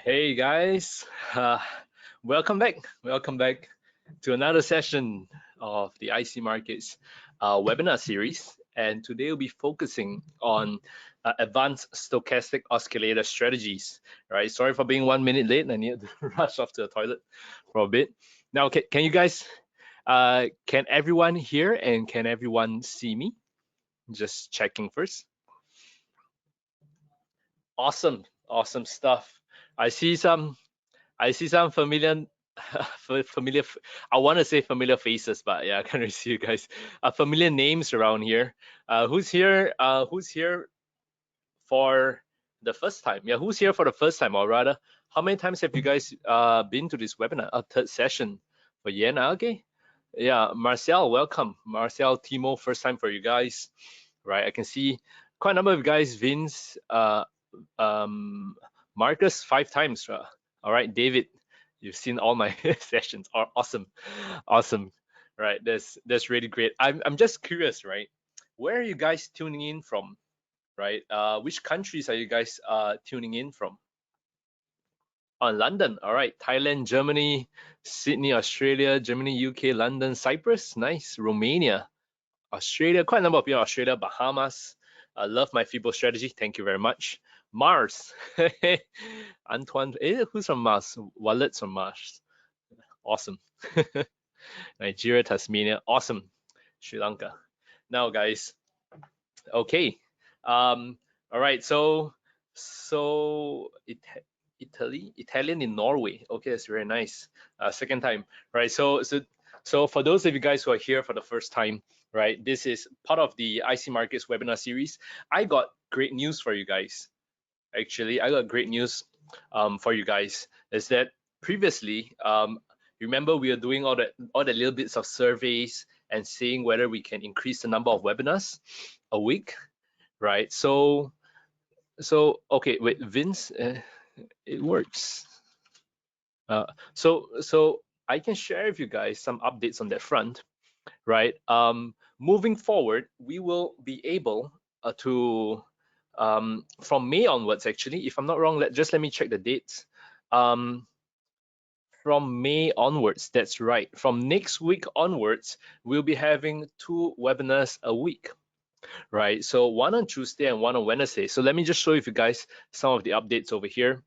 Hey guys, uh, welcome back. Welcome back to another session of the IC Markets webinar series. And today we'll be focusing on advanced stochastic oscillator strategies. Right? Sorry for being 1 minute late. I need to rush off to the toilet for a bit. Now, can you guys, can everyone hear and can everyone see me? Just checking first. Awesome, awesome stuff. I see some I see some familiar, familiar. I want to say familiar faces, but yeah, I can't really see you guys. Familiar names around here. Who's here? Who's here for the first time? Yeah, who's here for the first time, or rather, how many times have you guys been to this webinar? Third session for Yena. Okay. Yeah, Marcel, welcome. Marcel, Timo, first time for you guys. Right, I can see quite a number of guys. Vince, um, Marcus 5 times. All right, David, you've seen all my sessions. Are awesome, awesome. Right, that's really great. I'm just curious, right? Where are you guys tuning in from? Right, which countries are you guys tuning in from? On London, all right. Thailand, Germany, Sydney, Australia, Germany, UK, London, Cyprus, nice. Romania, Australia, quite a number of people. Australia, Bahamas. I love my FIBO strategy. Thank you very much. Mars. Antoine, who's from Mars? Wallet's from Mars. Awesome. Nigeria, Tasmania. Awesome. Sri Lanka. Now, guys. Okay. All right. So Italian in Norway. Okay, that's very nice. Second time. Right. So for those of you guys who are here for the first time, right, this is part of the IC Markets webinar series. I got great news for you guys. Actually, I got great news for you guys. Is that previously, remember we are doing all the little bits of surveys and seeing whether we can increase the number of webinars a week, right? Okay, wait, Vince, it works. So I can share with you guys some updates on that front, right? Moving forward, we will be able to from May onwards, actually, if I'm not wrong, let me check the dates. From May onwards, that's right. From next week onwards, we'll be having 2 webinars a week, right? So one on Tuesday and one on Wednesday. So let me just show you guys some of the updates over here,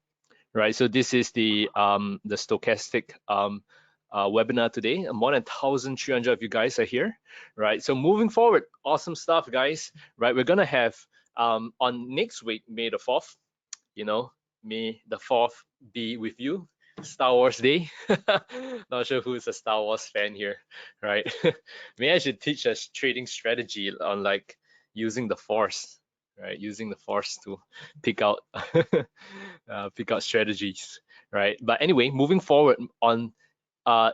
right? So this is the stochastic webinar today. More than 1,300 of you guys are here, right? So moving forward, awesome stuff, guys, right? We're gonna have on next week, May the 4th, May the 4th be with you. Star Wars Day. Not sure who's a Star Wars fan here, right? Maybe I should teach us trading strategy on like using the Force, right? Using the Force to pick out pick out strategies, right? But anyway, moving forward on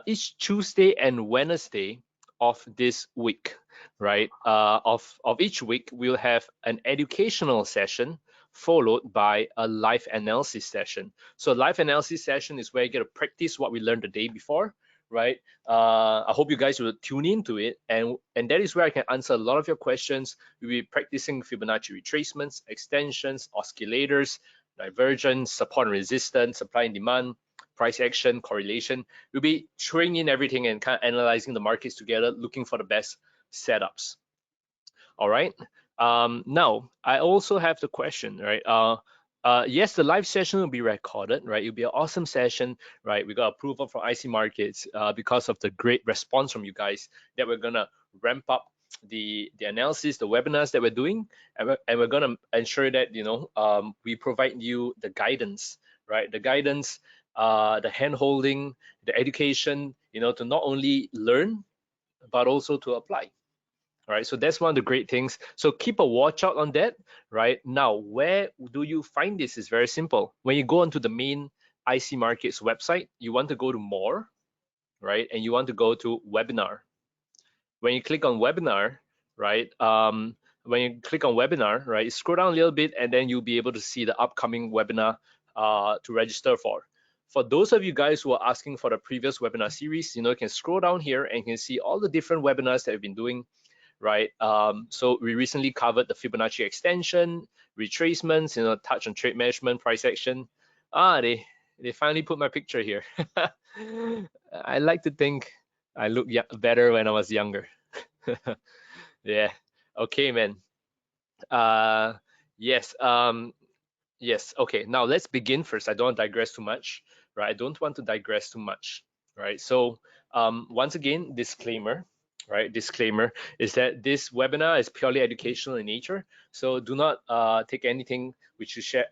each Tuesday and Wednesday of this week, right? Of each week, we'll have an educational session followed by a live analysis session. So live analysis session is where you get to practice what we learned the day before, right? I hope you guys will tune into it, and that is where I can answer a lot of your questions. We'll be practicing Fibonacci retracements, extensions, oscillators, divergence, support and resistance, supply and demand, price action, correlation. We'll be throwing in everything and kind of analyzing the markets together, looking for the best setups. All right. Now, I also have the question, right? Yes, the live session will be recorded, right? It'll be an awesome session, right? We got approval from IC Markets because of the great response from you guys that we're gonna ramp up the analysis, the webinars that we're doing, and we're gonna ensure that we provide you the guidance, right? The guidance, the hand holding, the education, to not only learn but also to apply. All right, so that's one of the great things. So keep a watch out on that, right? Now, where do you find this? Is very simple. When you go onto the main IC Markets website, you want to go to More, right? And you want to go to Webinar. When you click on Webinar, right? Scroll down a little bit, and then you'll be able to see the upcoming webinar to register for. For those of you guys who are asking for the previous webinar series, you can scroll down here and you can see all the different webinars that we've been doing, right? So we recently covered the Fibonacci extension, retracements, touch on trade management, price action. they finally put my picture here. I like to think I look better when I was younger. Yeah. Okay, man. Uh, yes. Yes. Okay. Now let's begin first. I don't want to digress too much, right? I don't want to digress too much, right? So, once again, disclaimer, right? Disclaimer is that this webinar is purely educational in nature. So do not take anything which you share.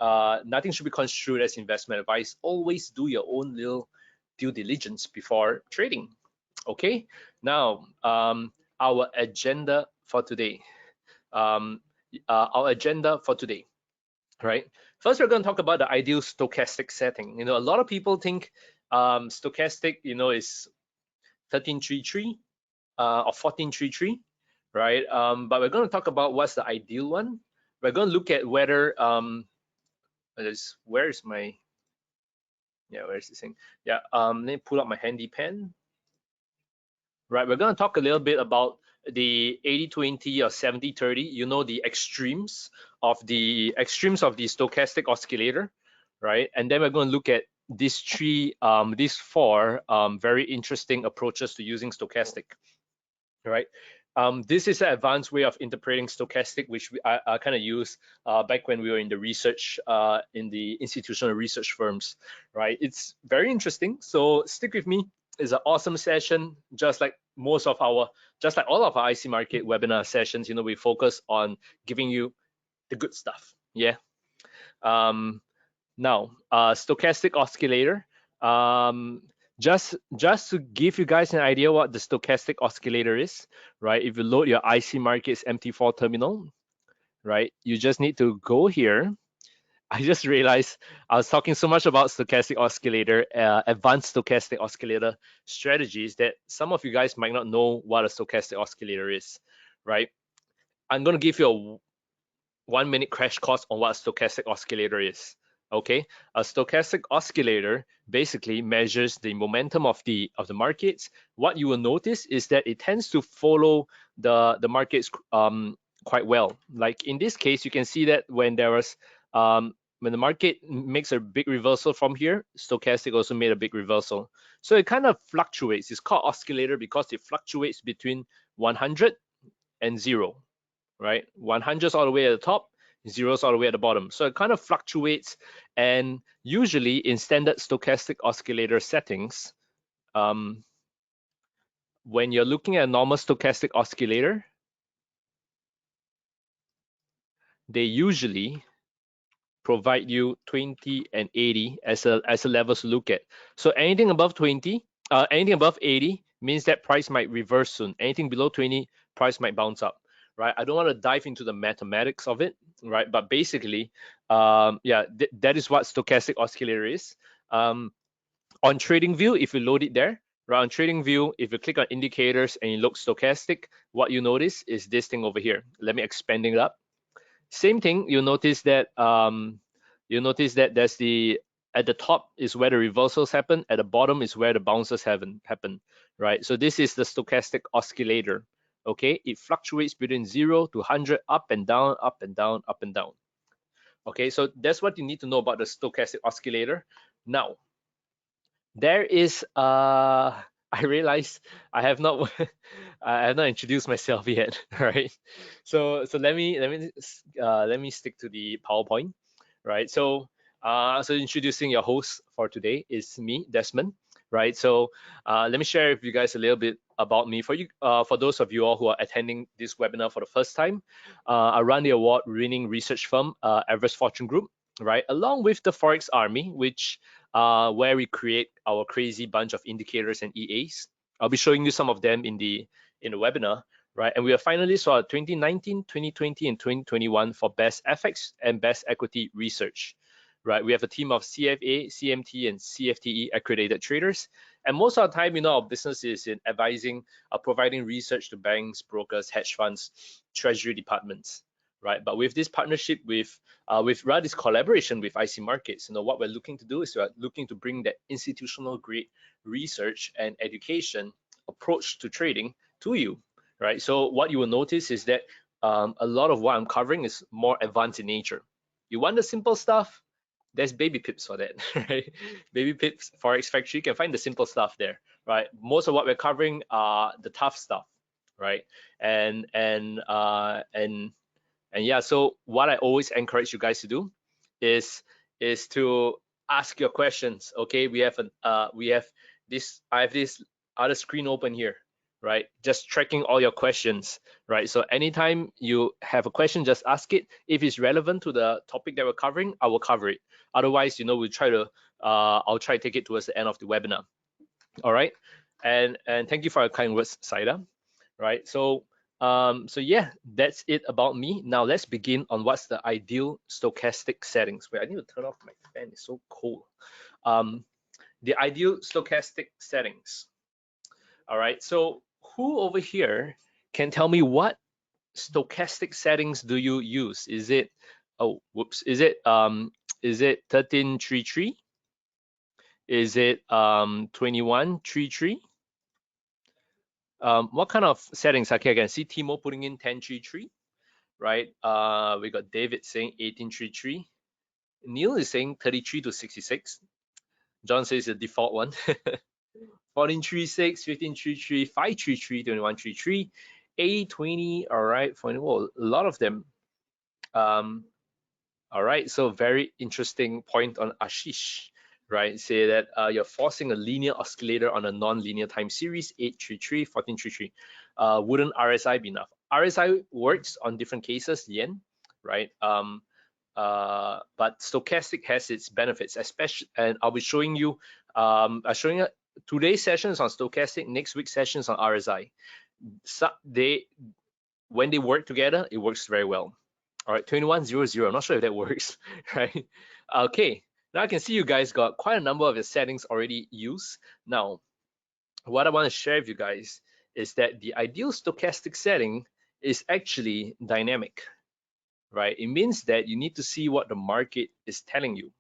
Nothing should be construed as investment advice. Always do your own little due diligence before trading. Okay. Now, our agenda for today. Um, our agenda for today, right? First, we're going to talk about the ideal stochastic setting. A lot of people think stochastic, is 1333 or 1433, right? But we're going to talk about what's the ideal one. We're going to look at whether where's my where's this thing? Yeah, let me pull up my handy pen. Right, we're going to talk a little bit about the 80-20 or 70-30, the extremes of the stochastic oscillator, right? And then we're going to look at these four very interesting approaches to using stochastic, right? This is an advanced way of interpreting stochastic, which I kind of used back when we were in the research, in the institutional research firms, right? It's very interesting. So stick with me. It's an awesome session, just like all of our IC Market webinar sessions. We focus on giving you the good stuff. Yeah. Now, stochastic oscillator. Just to give you guys an idea what the stochastic oscillator is, right? If you load your IC Markets MT4 terminal, right, you just need to go here. I just realized I was talking so much about stochastic oscillator, advanced stochastic oscillator strategies, that some of you guys might not know what a stochastic oscillator is, right? I'm going to give you a 1-minute crash course on what a stochastic oscillator is. Okay, a stochastic oscillator basically measures the momentum of the markets. What you will notice is that it tends to follow the markets quite well. Like in this case, you can see that when the market makes a big reversal from here, stochastic also made a big reversal. So it kind of fluctuates. It's called oscillator because it fluctuates between 100 and 0, right? 100's all the way at the top, 0's all the way at the bottom. So it kind of fluctuates. And usually in standard stochastic oscillator settings, when you're looking at a normal stochastic oscillator, they usually provide you 20 and 80 as a level to look at. So anything above 20, anything above 80 means that price might reverse soon. Anything below 20, price might bounce up, right? I don't want to dive into the mathematics of it, right? But basically, that is what stochastic oscillator is. On TradingView, if you load it there, right, on TradingView, if you click on indicators and you look stochastic, what you notice is this thing over here. Let me expand it up. Same thing, you'll notice that there's at the top is where the reversals happen, at the bottom is where the bounces happen, right? So this is the stochastic oscillator. Okay, it fluctuates between 0 to 100, up and down, up and down, up and down. Okay, so that's what you need to know about the stochastic oscillator. Now, there is I realize I have not I have not introduced myself yet, right? So let me stick to the PowerPoint, right? So introducing your host for today is me, Desmond, right? So let me share with you guys a little bit about me. For those of you all who are attending this webinar for the first time, I run the award-winning research firm, Everest Fortune Group, right? Along with the Forex Army, which where we create our crazy bunch of indicators and EAs. I'll be showing you some of them in the webinar, right? And we are finalists for 2019, 2020, and 2021 for Best FX and Best Equity Research, right? We have a team of CFA, CMT, and CFTE accredited traders. And most of the time, our business is in advising, providing research to banks, brokers, hedge funds, treasury departments, right? But with this partnership with this collaboration with IC Markets, what we're looking to do is we're looking to bring that institutional grade research and education approach to trading to you, right? So what you will notice is that a lot of what I'm covering is more advanced in nature. You want the simple stuff, there's baby pips for that, right? Baby pips Forex Factory, you can find the simple stuff there, right? Most of what we're covering are the tough stuff, right? And yeah, so what I always encourage you guys to do is to ask your questions. Okay, we have this, I have this other screen open here, right? Just tracking all your questions, right? So anytime you have a question, just ask it. If it's relevant to the topic that we're covering, I will cover it. Otherwise, we'll try to I'll try to take it towards the end of the webinar. All right, and thank you for your kind words, Saida. Right, so yeah, that's it about me. Now let's begin on what's the ideal stochastic settings. Wait, I need to turn off my fan, it's so cold. The ideal stochastic settings. All right, so who over here can tell me what stochastic settings do you use? Is it, oh whoops, is it 1333? Is it 2133? What kind of settings? Okay, I can see Timo putting in 1033, right? We got David saying 1833. Neil is saying 33 to 66. John says the default one. 1436, 1533, 533, 2133, 8020. All right, well, a lot of them. All right, so very interesting point on Ashish, right? Say that you're forcing a linear oscillator on a non-linear time series, 833, 1433. Wouldn't RSI be enough? RSI works on different cases, Yen, right? But stochastic has its benefits, especially, and I'll be showing you, today's sessions on stochastic, next week's sessions on RSI. So when they work together, it works very well. All right, 2100, I'm not sure if that works, right? Okay, now I can see you guys got quite a number of your settings already used. Now, what I want to share with you guys is that the ideal stochastic setting is actually dynamic, right? It means that you need to see what the market is telling you.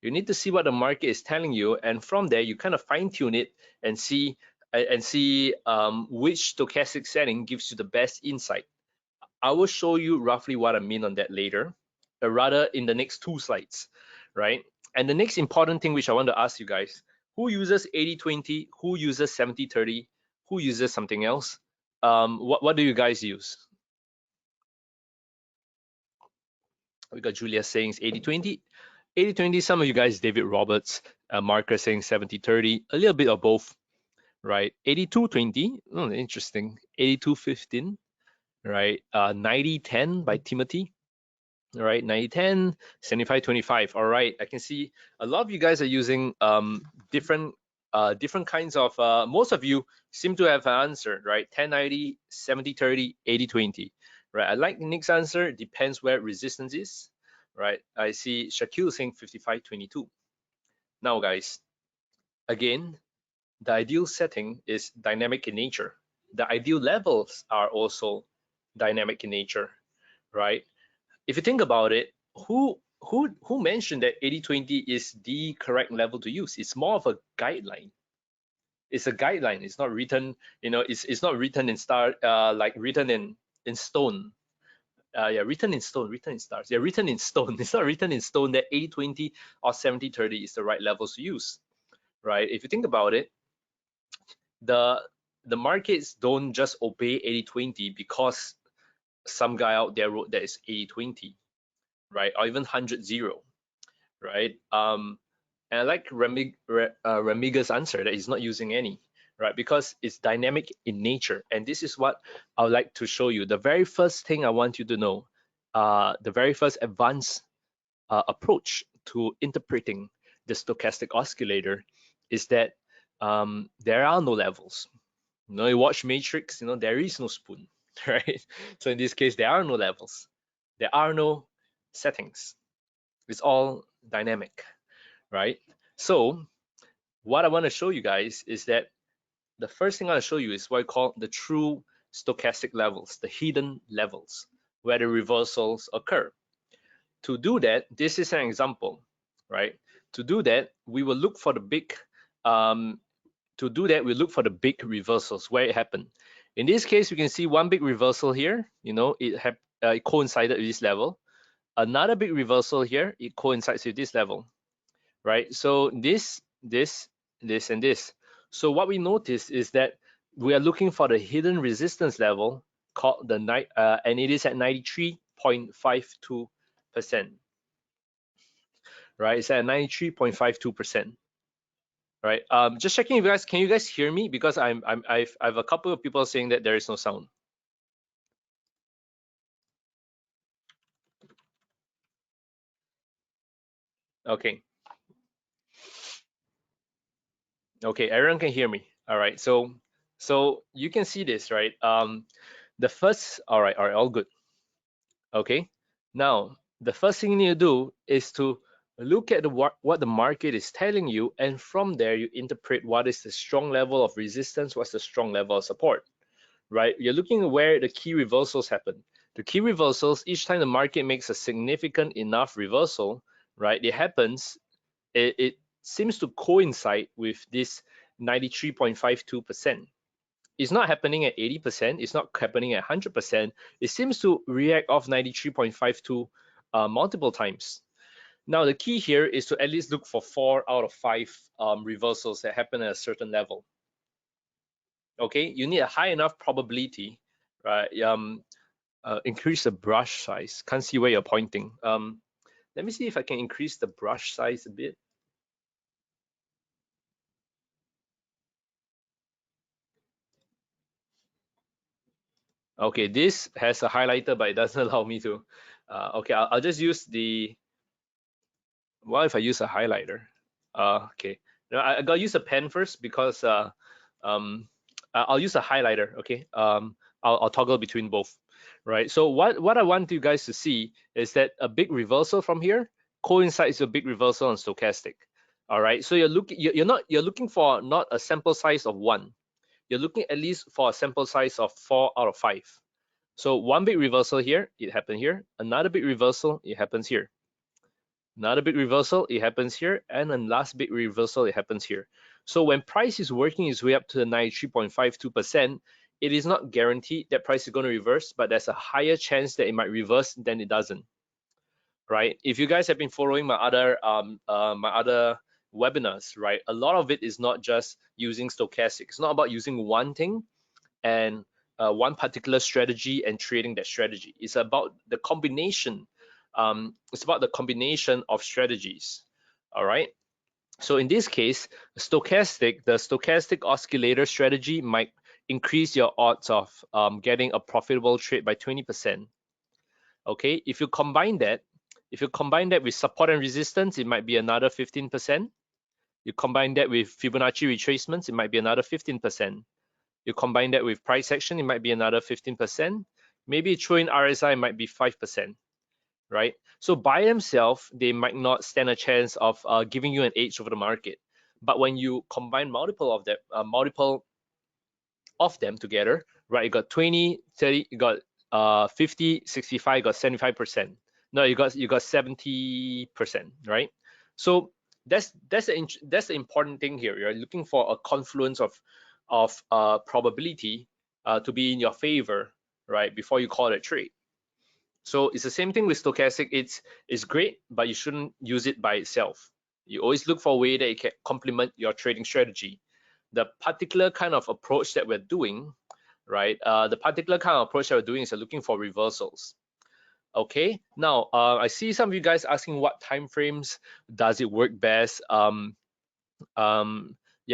You need to see what the market is telling you, and from there, you kind of fine tune it and see which stochastic setting gives you the best insight. I will show you roughly what I mean on that later, rather in the next 2 slides, right? And the next important thing which I want to ask you guys, who uses 80-20? Who uses 70-30? Who uses something else? What do you guys use? We got Julia saying it's 80-20. 80-20, some of you guys, David Roberts, Marcus saying 70-30, a little bit of both, right? 82-20, interesting. 82-15, right? 90-10 by Timothy. All right, 90-10, 75-25. All right, I can see a lot of you guys are using different kinds of, most of you seem to have answered, right? 10-90, 70-30, 80-20, right? I like Nick's answer, depends where resistance is, right? I see Shaquille saying 55-22. Now guys, again, the ideal setting is dynamic in nature. The ideal levels are also dynamic in nature, right? If you think about it, who mentioned that 80-20 is the correct level to use? It's more of a guideline. It's a guideline. It's not written, it's not written in like written in stone. Yeah, written in stone, written in stars. Yeah, written in stone. It's not written in stone that 80-20 or 70-30 is the right levels to use, right? If you think about it, the markets don't just obey 80-20 because some guy out there wrote that it's 80-20, right? Or even 100-0, right? And I like Remiga's answer that he's not using any, right? Because it's dynamic in nature. And this is what I would like to show you. The very first thing I want you to know, the very first advanced approach to interpreting the stochastic oscillator is that there are no levels. You watch Matrix, there is no spoon, right? So in this case, there are no levels. There are no settings. It's all dynamic, right? So what I want to show you guys is that the first thing I want to show you is what I call the true stochastic levels, the hidden levels, where the reversals occur. To do that, this is an example, right? To do that, we will look for the big reversals where it happened. In this case, you can see one big reversal here. It coincided with this level. Another big reversal here, it coincides with this level, right? So this, and this. So what we notice is that we are looking for the hidden resistance level called the night, and it is at 93.52%, right? It's at 93.52%, right? Just checking if you guys, can you guys hear me? Because I've a couple of people saying that there is no sound. Okay. Okay, everyone can hear me. All right. So you can see this, right? The first, all right, all good. Okay. Now, the first thing you need to do is to look at what the market is telling you, and from there you interpret what is the strong level of resistance, what's the strong level of support, right? You're looking at where the key reversals happen. The key reversals, each time the market makes a significant enough reversal, right? It seems to coincide with this 93.52%. It's not happening at 80%, it's not happening at 100%. It seems to react off 93.52 multiple times. Now, the key here is to at least look for 4 out of 5 reversals that happen at a certain level. Okay, you need a high enough probability, right? Increase the brush size. Can't see where you're pointing. Let me see if I can increase the brush size a bit. Okay, this has a highlighter, but it doesn't allow me to. Okay, I'll just use the, what if I use a highlighter? Okay, now I gotta use a pen first because um, I'll use a highlighter. Okay, I'll toggle between both, right? So what I want you guys to see is that a big reversal from here coincides with a big reversal on stochastic. All right, so you're looking for not a sample size of 1. You're looking at least for a sample size of 4 out of 5. So one big reversal here, it happened here. Another big reversal, it happens here. Another big reversal, it happens here. And then last big reversal, it happens here. So when price is working its way up to the 93.52%, it is not guaranteed that price is going to reverse, but there's a higher chance that it might reverse than it doesn't, right? If you guys have been following my other webinars, right, a lot of it is not just using stochastic. It's not about using one thing and one particular strategy and trading that strategy. It's about the combination. It's about the combination of strategies. All right. So in this case, the stochastic oscillator strategy might increase your odds of getting a profitable trade by 20%. Okay. If you combine that with support and resistance, it might be another 15%. You combine that with Fibonacci retracements, it might be another 15%. You combine that with price action, it might be another 15%. Maybe throw in RSI, it might be 5%, right? So by themselves, they might not stand a chance of giving you an edge over the market. But when you combine multiple of them together, right? You got 20, 30, you got 50, 65, you got 75%. No, you got 70%, right? So that's the important thing here. You're looking for a confluence of probability to be in your favor, right? Before you call it trade. So it's the same thing with stochastic. It's great, but you shouldn't use it by itself. You always look for a way that it can complement your trading strategy. The particular kind of approach that we're doing, right? The particular kind of approach that we're doing is looking for reversals. Okay, now I see some of you guys asking what time frames does it work best. Yeah,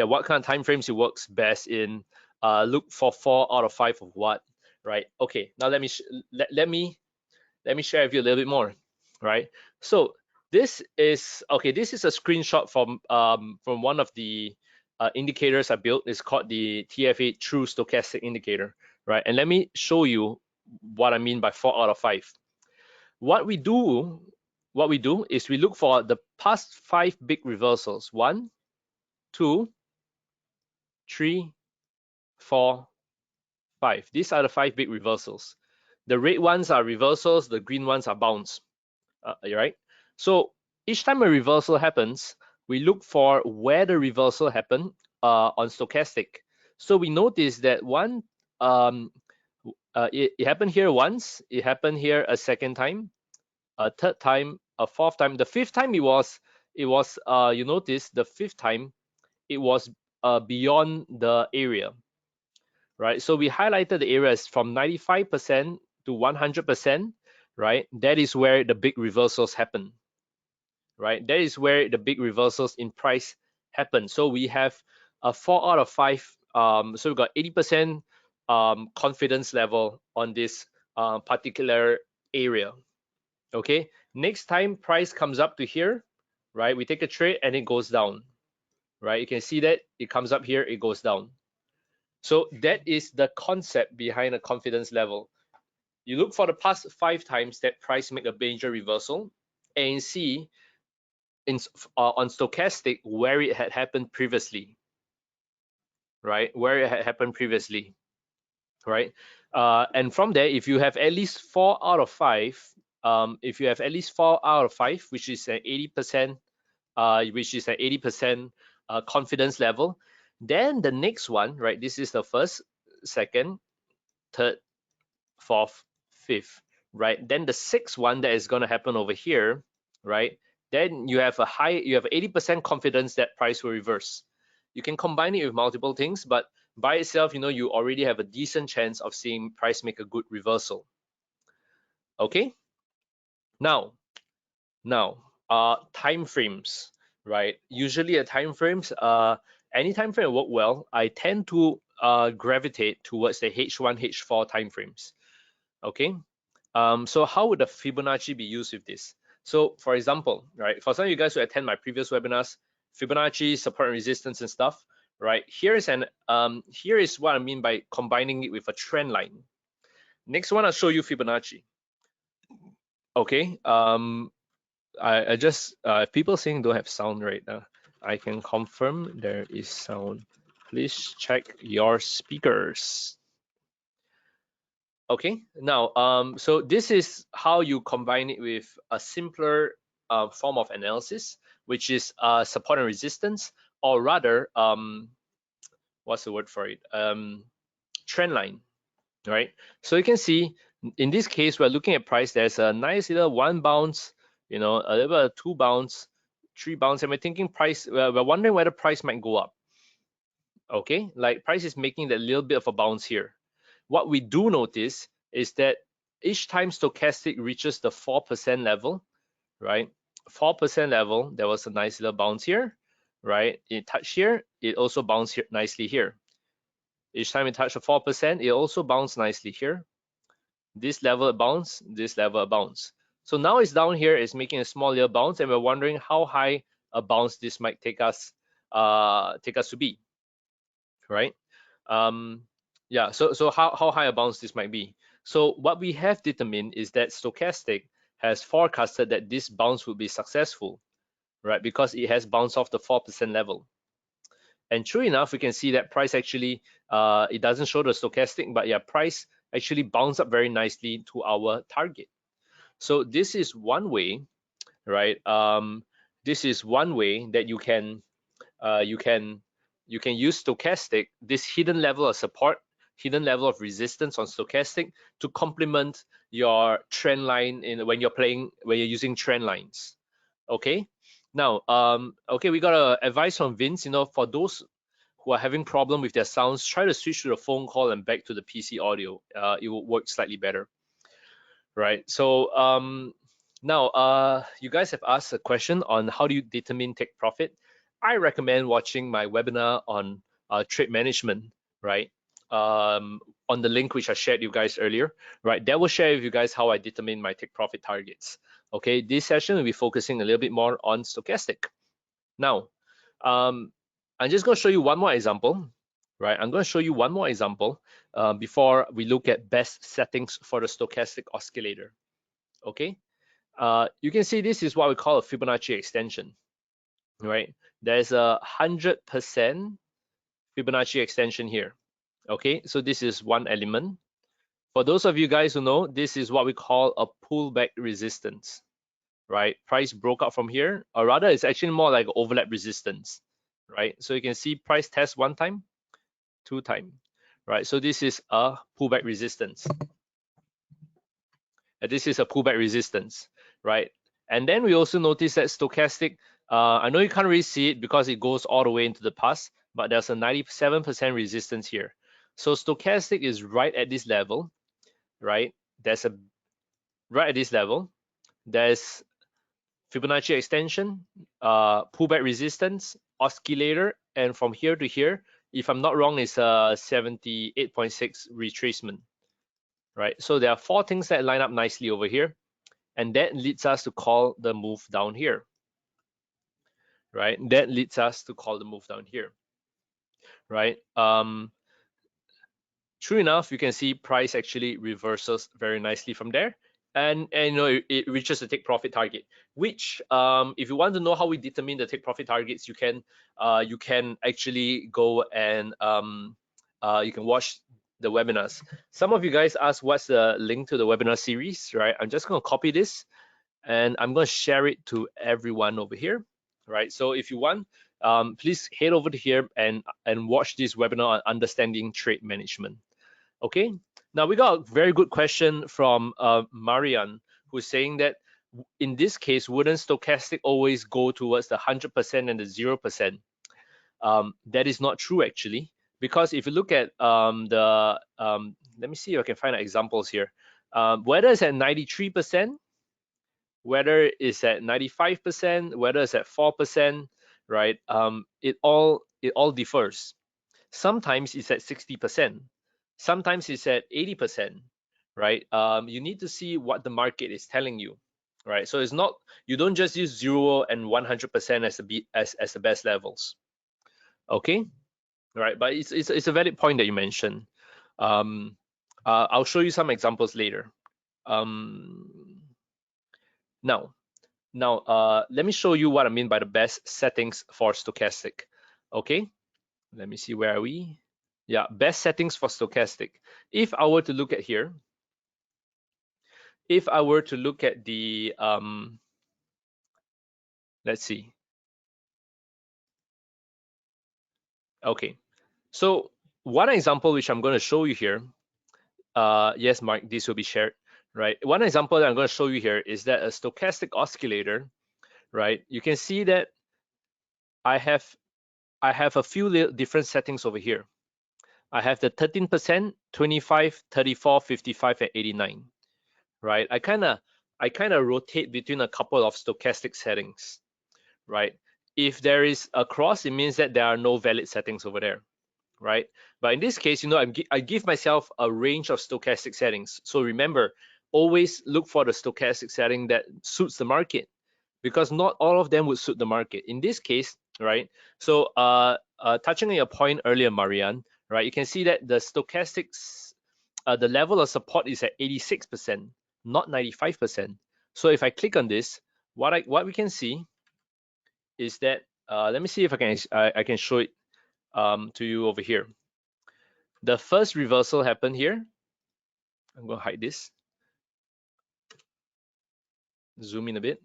what kind of time frames it works best in. Look for 4 out of 5 of what, right? Okay, now let me share with you a little bit more, right? So this is a screenshot from one of the indicators I built. It's called the TFA True Stochastic Indicator, right? And let me show you what I mean by 4 out of 5. What we do is we look for the past 5 big reversals. 1, 2, 3, 4, 5. These are the 5 big reversals. The red ones are reversals, the green ones are bounce. Right? So each time a reversal happens, we look for where the reversal happened on stochastic. So we notice that it happened here once, it happened here a second time, a third time, a fourth time. The fifth time you notice the fifth time it was beyond the area, right? So we highlighted the areas from 95% to 100%, right? That is where the big reversals happen, right? That is where the big reversals in price happen. So we have a 4 out of 5. So we've got 80% confidence level on this particular area. Okay. Next time price comes up to here, right? We take a trade and it goes down, right? You can see that it comes up here, it goes down. So that is the concept behind a confidence level. You look for the past 5 times that price make a major reversal and see on stochastic where it had happened previously, right? Where it had happened previously, right? And from there, if you have at least 4 out of 5, if you have at least 4 out of 5, which is an 80%, confidence level, then the next one, right? This is the first, second, third, fourth, fifth, right? Then the sixth one that is going to happen over here, right? Then you have 80% confidence that price will reverse. You can combine it with multiple things, but by itself, you already have a decent chance of seeing price make a good reversal. Okay. Now, time frames, right? Usually at time frames, any time frame work well. I tend to gravitate towards the H1, H4 time frames. Okay. So how would the Fibonacci be used with this? So for example, right, for some of you guys who attend my previous webinars, Fibonacci, support and resistance and stuff, right? Here is what I mean by combining it with a trend line. Next one, I'll show you Fibonacci. Okay. I just people saying don't have sound right now. I can confirm there is sound. Please check your speakers. Okay, now so this is how you combine it with a simpler form of analysis, which is support and resistance, or rather what's the word for it, trend line, right? So you can see in this case we're looking at price. There's a nice little 1 bounce, a little bit of 2 bounce, 3 bounce, and we're thinking price, we're wondering whether price might go up. Okay, like price is making that little bit of a bounce here. What we do notice is that each time stochastic reaches the 4% level, right? 4% level, there was a nice little bounce here, right? It touched here, it also bounced here nicely here. Each time it touched the 4%, it also bounced nicely here. This level a bounce, this level a bounce. So now it's down here, it's making a small little bounce, and we're wondering how high a bounce this might take us to be, right? Yeah, so how high a bounce this might be. So what we have determined is that stochastic has forecasted that this bounce will be successful, right? Because it has bounced off the 4% level. And true enough, we can see that price actually, it doesn't show the stochastic, but yeah, price actually bounced up very nicely to our target. So this is one way, right? This is one way that you can use stochastic, this hidden level of support, hidden level of resistance on stochastic, to complement your trend line when you're using trend lines. Okay. Now, okay, we got a advice from Vince. For those who are having problem with their sounds, try to switch to the phone call and back to the PC audio. It will work slightly better. Right. So now you guys have asked a question on how do you determine take profit. I recommend watching my webinar on trade management, right? On the link which I shared you guys earlier, right? That will share with you guys how I determine my take profit targets. Okay, this session will be focusing a little bit more on stochastic. Now, I'm just going to show you one more example, right? I'm going to show you one more example before we look at best settings for the stochastic oscillator. Okay, you can see this is what we call a Fibonacci extension, right? There's a 100% Fibonacci extension here. Okay, so this is one element. For those of you guys who know, this is what we call a pullback resistance, right? Price broke out from here, or rather it's actually more like overlap resistance, right? So you can see price test 1 time, 2 time, right? So this is a pullback resistance. And this is a pullback resistance. right? And then we also notice that stochastic, I know you can't really see it because it goes all the way into the past, but there's a 97% resistance here. So stochastic is right at this level, right? There's a right at this level. There's Fibonacci extension, pullback resistance, oscillator, and from here to here, if I'm not wrong, is a 78.6 retracement, right? So there are four things that line up nicely over here, and that leads us to call the move down here, right? That leads us to call the move down here, right? True enough, you can see price actually reverses very nicely from there, and you know it reaches the take profit target. Which, if you want to know how we determine the take profit targets, you can actually go and you can watch the webinars. Some of you guys asked what's the link to the webinar series, right? I'm just going to copy this and I'm going to share it to everyone over here, right? So if you want, please head over to here and watch this webinar on understanding trade management. Okay, now we got a very good question from Marian, who's saying that in this case, wouldn't stochastic always go towards the 100% and the 0%? That is not true actually, because if you look at let me see if I can find examples here. Whether it's at 93%, whether it's at 95%, whether it's at 4%, right? It all differs. Sometimes it's at 60%, sometimes it's at 80%, right? You need to see what the market is telling you, right? So it's not, you don't just use 0 and 100% as the best levels, okay? Right, but it's a valid point that you mentioned. I'll show you some examples later. Now, let me show you what I mean by the best settings for stochastic. Okay, let me see, where are we? Yeah, best settings for stochastic. If I were to look at here, if I were to look at the let's see. Okay, so one example which I'm going to show you here, yes, Mark, this will be shared, right? One example that I'm going to show you here is that a stochastic oscillator, right? You can see that I have a few different settings over here. I have the 13%, 25, 34, 55, and 89, right? I kind of rotate between a couple of stochastic settings, right? If there is a cross, it means that there are no valid settings over there, right? But in this case, you know, I give myself a range of stochastic settings. So remember, always look for the stochastic setting that suits the market, because not all of them would suit the market. In this case, right? So touching on your point earlier, Marianne, right? You can see that the stochastics, the level of support is at 86%, not 95%. So if I click on this, what we can see is that let me see if I can show it to you over here. The first reversal happened here. I'm going to hide this. Zoom in a bit.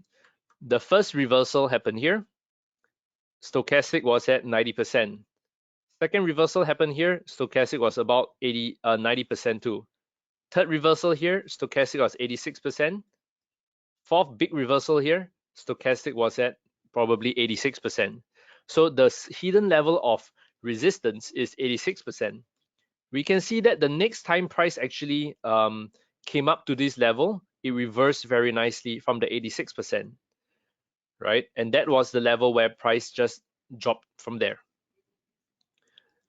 The first reversal happened here. Stochastic was at 90%. Second reversal happened here. Stochastic was about 90% too. Third reversal here, stochastic was 86%. Fourth big reversal here, stochastic was at probably 86%. So the hidden level of resistance is 86%. We can see that the next time price actually came up to this level, it reversed very nicely from the 86%, right? And that was the level where price just dropped from there.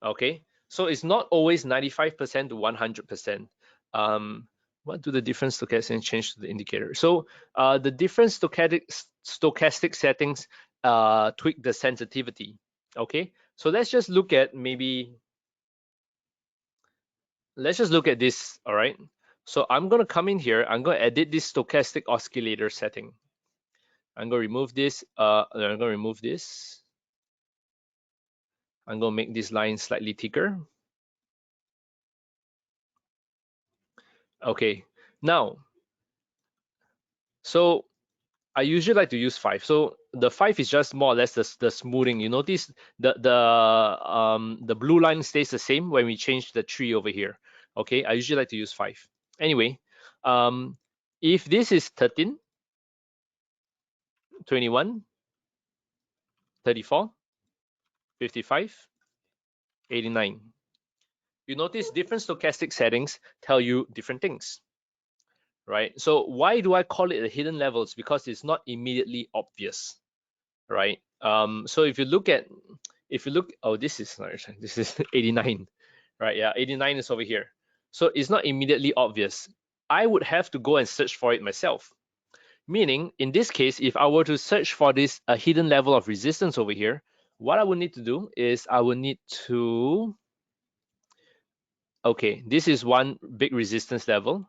Okay, so it's not always 95% to 100%. What do the different stochastics change to the indicator? So the different stochastic settings tweak the sensitivity. Okay, so let's just look at this. All right, so I'm going to come in here. I'm going to edit this stochastic oscillator setting. I'm going to remove this. I'm going to remove this. I'm going to make this line slightly thicker. Okay, now, so I usually like to use 5. So the 5 is just more or less the smoothing. You notice the blue line stays the same when we change the tree over here. Okay, I usually like to use 5. Anyway, if this is 13, 21, 34, 55, 89. You notice different stochastic settings tell you different things, right? So why do I call it a hidden levels? Because it's not immediately obvious, right? So if you look, oh, this is sorry, this is 89, right? Yeah, 89 is over here. So it's not immediately obvious. I would have to go and search for it myself. Meaning, in this case, if I were to search for this a hidden level of resistance over here, what I would need to do is I would need to, okay, this is one big resistance level.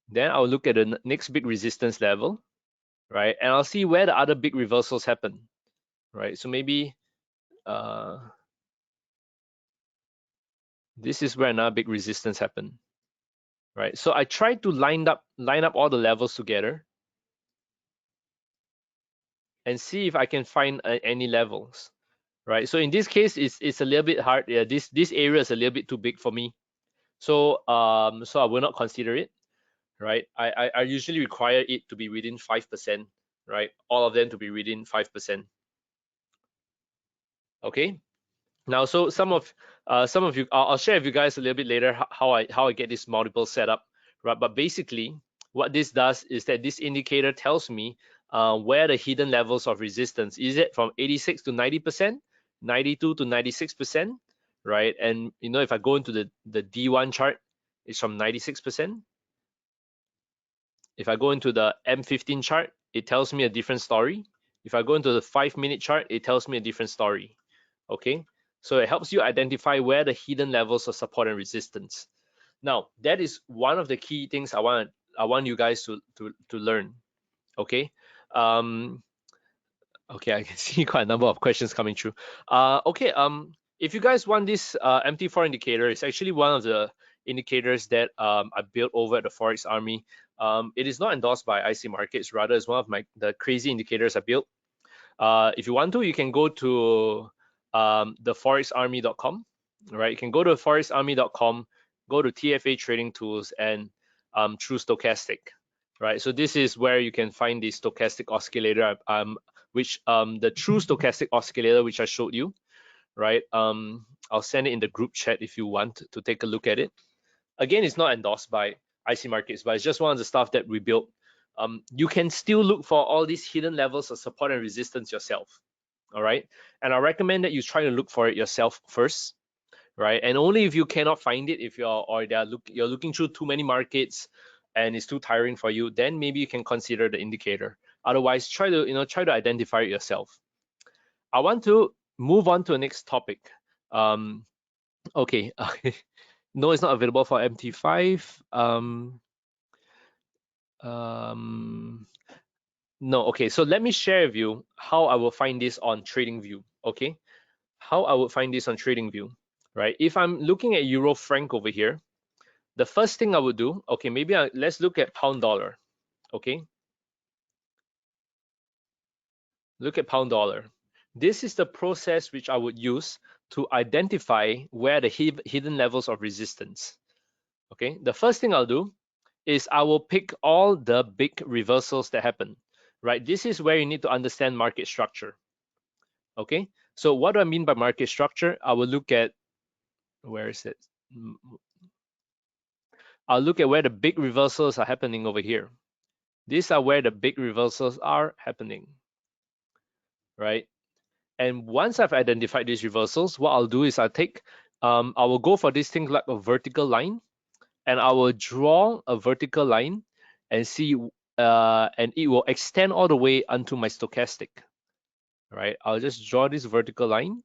Then I'll look at the next big resistance level, right? And I'll see where the other big reversals happen, right? So maybe this is where another big resistance happened, right? So I try to line up all the levels together and see if I can find any levels, right? So in this case, it's a little bit hard. Yeah, this area is a little bit too big for me. So so I will not consider it, right? I usually require it to be within 5%, right? All of them to be within 5%. Okay. Now, so some of you, I'll share with you guys a little bit later how I get this multiple setup, right? But basically, what this does is that this indicator tells me where the hidden levels of resistance is. It from 86 to 90%, 92 to 96%, right? And you know, if I go into the D1 chart, it's from 96%. If I go into the M15 chart, it tells me a different story. If I go into the 5-minute chart, it tells me a different story. Okay, so it helps you identify where the hidden levels of support and resistance. Now, that is one of the key things I want you guys to learn. Okay. Um, okay, I can see quite a number of questions coming through. Okay. If you guys want this MT4 indicator, it's actually one of the indicators that I built over at the Forex Army. It is not endorsed by IC Markets, rather it's one of the crazy indicators I built. If you want to, you can go to the forexarmy.com, right? You can go to forexarmy.com, go to TFA Trading Tools, and choose Stochastic, right? So this is where you can find the stochastic oscillator, which the true stochastic oscillator, which I showed you, right? I'll send it in the group chat if you want to take a look at it. Again, it's not endorsed by IC Markets, but it's just one of the stuff that we built. You can still look for all these hidden levels of support and resistance yourself. All right. And I recommend that you try to look for it yourself first, right? And only if you cannot find it, if you're looking through too many markets and it's too tiring for you, then maybe you can consider the indicator. Otherwise, try to identify it yourself. I want to move on to the next topic. Okay. No, it's not available for MT5. No, okay, so let me share with you how I will find this on TradingView. Okay, how I would find this on TradingView, right? If I'm looking at Euro franc over here, the first thing I would do, okay, let's look at pound dollar. Okay, look at pound dollar. This is the process which I would use to identify where the hidden levels of resistance. Okay, the first thing I'll do is I will pick all the big reversals that happen, right? This is where you need to understand market structure. Okay, so what do I mean by market structure? I will look at, where is it? I'll look at where the big reversals are happening over here. These are where the big reversals are happening, right? And once I've identified these reversals, what I'll do is I will go for this thing like a vertical line, and I will draw a vertical line and see, and it will extend all the way onto my stochastic, right? I'll just draw this vertical line.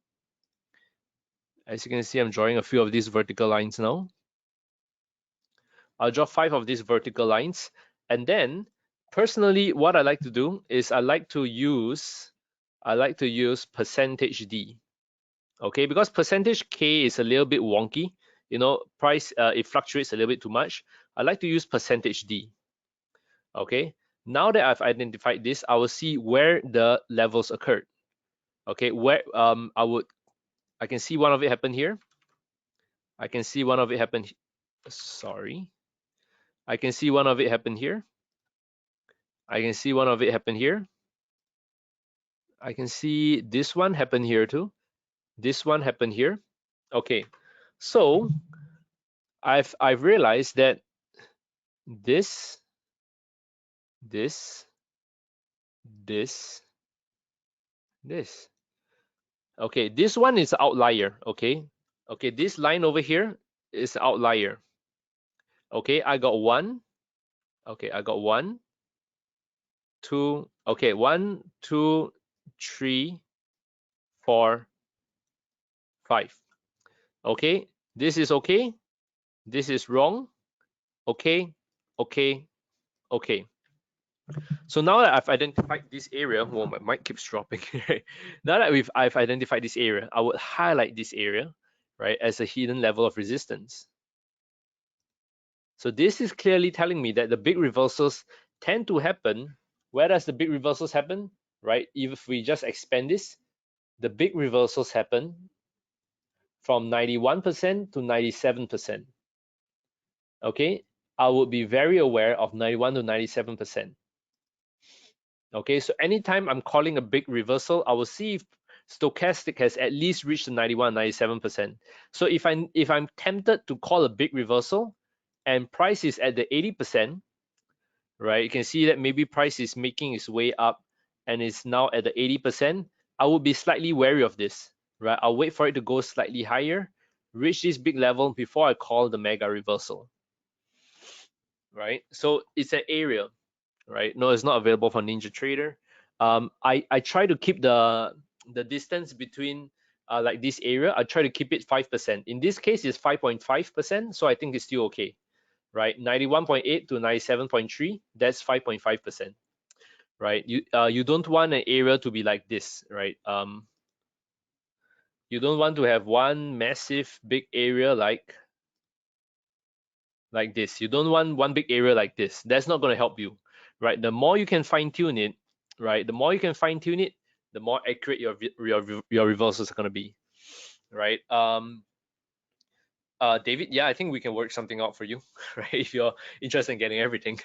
As you can see, I'm drawing a few of these vertical lines now. I'll draw 5 of these vertical lines. And then personally, what I like to do is I like to use percentage D. Okay, because percentage K is a little bit wonky. You know, price it fluctuates a little bit too much. I like to use percentage D. Okay, now that I've identified this, I will see where the levels occurred. Okay, where I can see one of it happen here. I can see one of it happen. Sorry, I can see one of it happen here. I can see one of it happen here. I can see this one happen here too. This one happened here. Okay, so I've realized that this, this, this, this. Okay, this one is outlier. Okay, okay, this line over here is outlier. Okay, I got one. Okay, I got one, two. Okay, one, two, three, four, five. Okay, this is okay. This is wrong. Okay, okay, okay. So now that I've identified this area, well, my mic keeps dropping. Right? Now that I've identified this area, I would highlight this area, right, as a hidden level of resistance. So this is clearly telling me that the big reversals tend to happen. Where does the big reversals happen? Right? If we just expand this, the big reversals happen from 91% to 97%. Okay, I would be very aware of 91 to 97%. Okay, so anytime I'm calling a big reversal, I will see if stochastic has at least reached the 91, 97%. So if I'm tempted to call a big reversal and price is at the 80%, right? You can see that maybe price is making its way up and is now at the 80%. I would be slightly wary of this, right? I'll wait for it to go slightly higher, reach this big level before I call the mega reversal, right? So it's an area, right? No, it's not available for NinjaTrader. I try to keep the distance between like this area. I try to keep it 5%. In this case, it's 5.5%, so I think it's still okay, right? 91.8 to 97.3, that's 5.5%, right? You don't want an area to be like this, right? You don't want to have one massive big area like this. You don't want one big area like this. That's not going to help you, right? The more you can fine tune it, right? The more you can fine tune it, the more accurate your reversals are going to be, right? David, yeah, I think we can work something out for you, right? If you're interested in getting everything,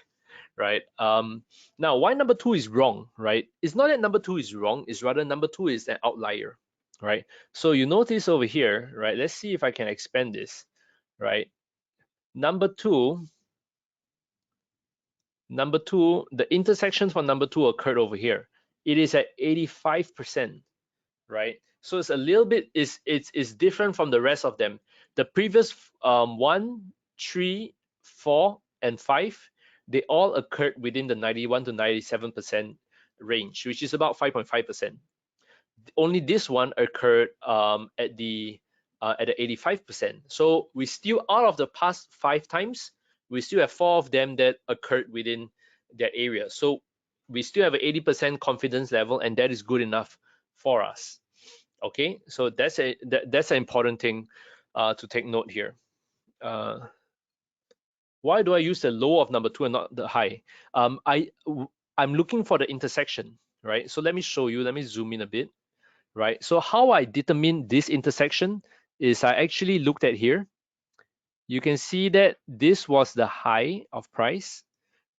right? Now, why number two is wrong, right? It's not that number two is wrong. It's rather number two is an outlier, right? So you notice over here, right? Let's see if I can expand this, right? Number two, the intersection for number two occurred over here. It is at 85%, right? So it's a little bit, it's different from the rest of them. The previous 1, 3, 4, and 5, they all occurred within the 91 to 97% range, which is about 5.5%. Only this one occurred at the 85%. So we still, out of the past 5 times, we still have 4 of them that occurred within that area. So we still have an 80% confidence level, and that is good enough for us. Okay, so that's an important thing to take note here. Why do I use the low of number two and not the high? I'm looking for the intersection, right? So let me show you. Let me zoom in a bit, right? So how I determine this intersection is I actually looked at here. You can see that this was the high of price,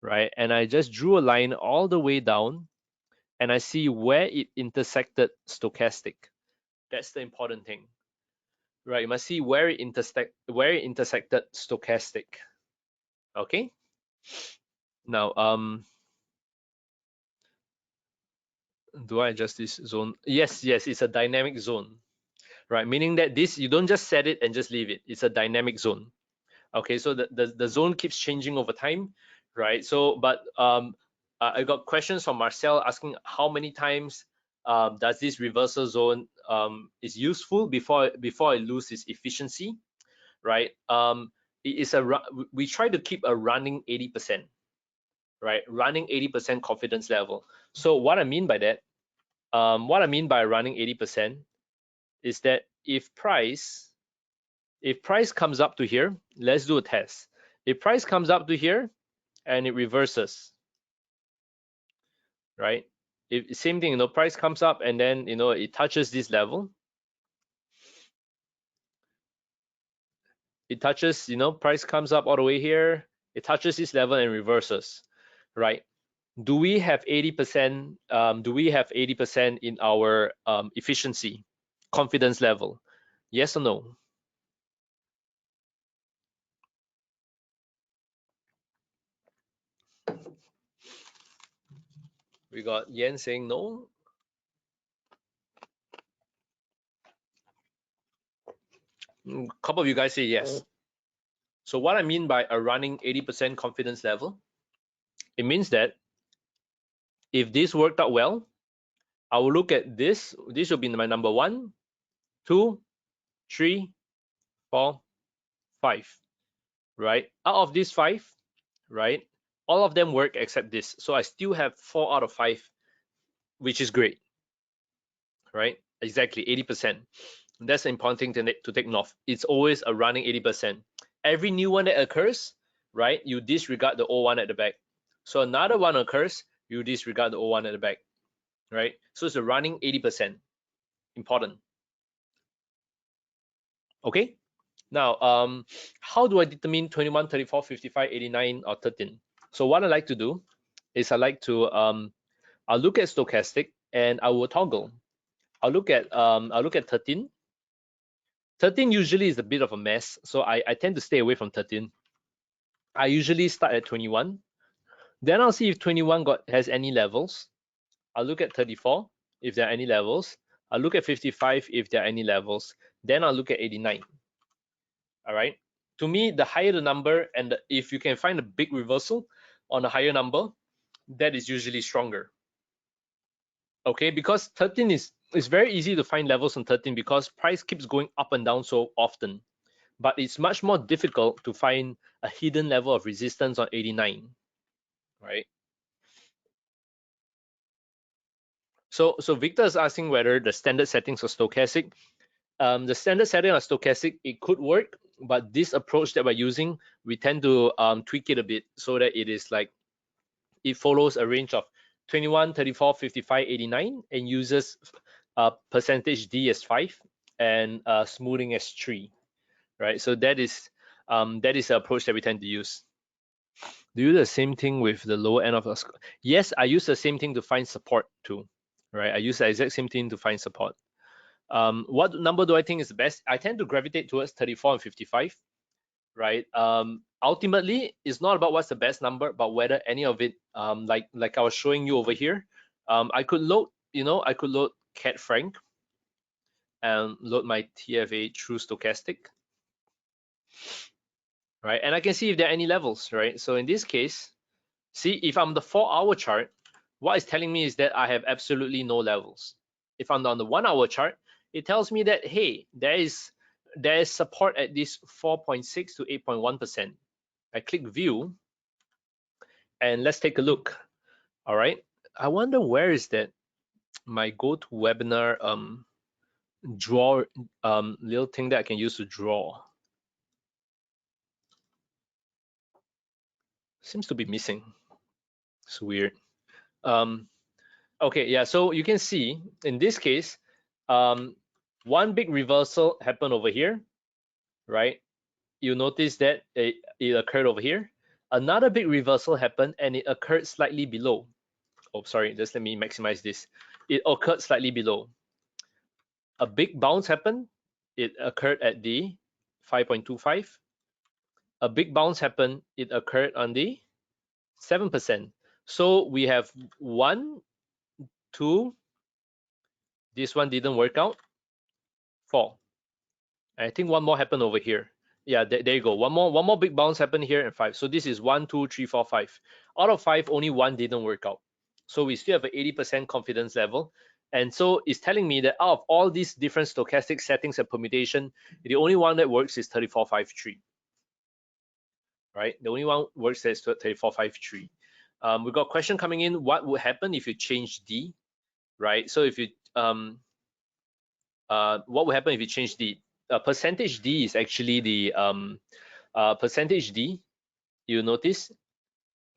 right? And I just drew a line all the way down, and I see where it intersected stochastic. That's the important thing, right? You must see where it intersected stochastic. Okay. Now, do I adjust this zone? Yes, it's a dynamic zone, right? Meaning that this, you don't just set it and just leave it. It's a dynamic zone. Okay, so the zone keeps changing over time, right? So, but I got questions from Marcel asking how many times does this reversal zone is useful before it loses its efficiency, right? It is we try to keep a running 80%, right? Running 80% confidence level. So what I mean by that, what I mean by running 80% is that if price comes up to here, let's do a test. If price comes up to here and it reverses, right? If same thing, price comes up and then it touches this level. It touches, price comes up all the way here. It touches this level and reverses, right? do we have 80%? Do we have 80% in our efficiency, confidence level? Yes or no? We got Yen saying no. A couple of you guys say yes. So what I mean by a running 80% confidence level, it means that if this worked out well, I will look at this. This will be my number 1, 2, 3, 4, 5, right? Out of these 5, right? All of them work except this. So I still have 4 out of 5, which is great, right? Exactly 80%. That's the important thing to take note. It's always a running 80%. Every new one that occurs, right? You disregard the old one at the back. So another one occurs, you disregard the old one at the back, right? So it's a running 80%. Important. Okay. Now, how do I determine 21, 34, 55, 89, or 13? So what I like to do is I like to I'll look at stochastic and I will toggle. I'll look at 13. 13 usually is a bit of a mess, so I tend to stay away from 13. I usually start at 21. Then I'll see if 21 has any levels. I'll look at 34 if there are any levels. I'll look at 55 if there are any levels. Then I'll look at 89. All right. To me, the higher the number, and if you can find a big reversal on a higher number, that is usually stronger. Okay, because 13 is it's very easy to find levels on 13 because price keeps going up and down so often. But it's much more difficult to find a hidden level of resistance on 89, right? So Victor is asking whether the standard settings for stochastic. The standard setting on stochastic, it could work, but this approach that we're using, we tend to tweak it a bit so that it is like it follows a range of 21, 34, 55, 89, and uses percentage D as 5 and smoothing as 3, right? So that is the approach that we tend to use. Do you do the same thing with the lower end of the score? Yes, I use the same thing to find support too, right? I use the exact same thing to find support. What number do I think is the best? I tend to gravitate towards 34 and 55, right? Ultimately, it's not about what's the best number, but whether any of it, like I was showing you over here, I could load, I could load Cat Frank and load my TFA through stochastic, right? And I can see if there are any levels, right? So in this case, see, if I'm the 4-hour chart, what it's telling me is that I have absolutely no levels. If I'm on the 1-hour chart, it tells me that, hey, there is support at this 4.6 to 8.1%. I click view and let's take a look. All right. I wonder where is that my GoToWebinar draw little thing that I can use to draw. Seems to be missing. It's weird. Okay, yeah, so you can see in this case, one big reversal happened over here, right? You notice that it occurred over here. Another big reversal happened and it occurred slightly below. Oh, sorry, just let me maximize this. It occurred slightly below. A big bounce happened. It occurred at the 5.25. A big bounce happened. It occurred on the 7%. So we have 1, 2, this one didn't work out, 4. I think one more happened over here. Yeah, there you go. One more big bounce happened here and 5. So this is 1, 2, 3, 4, 5. Out of 5, only 1 didn't work out. So we still have an 80% confidence level. And so it's telling me that out of all these different stochastic settings and permutation, the only one that works is 3453. Right? The only one works is 3453. We got a question coming in. What would happen if you change D? Right? So if you what would happen if you change D? Percentage D is actually the percentage D. You notice,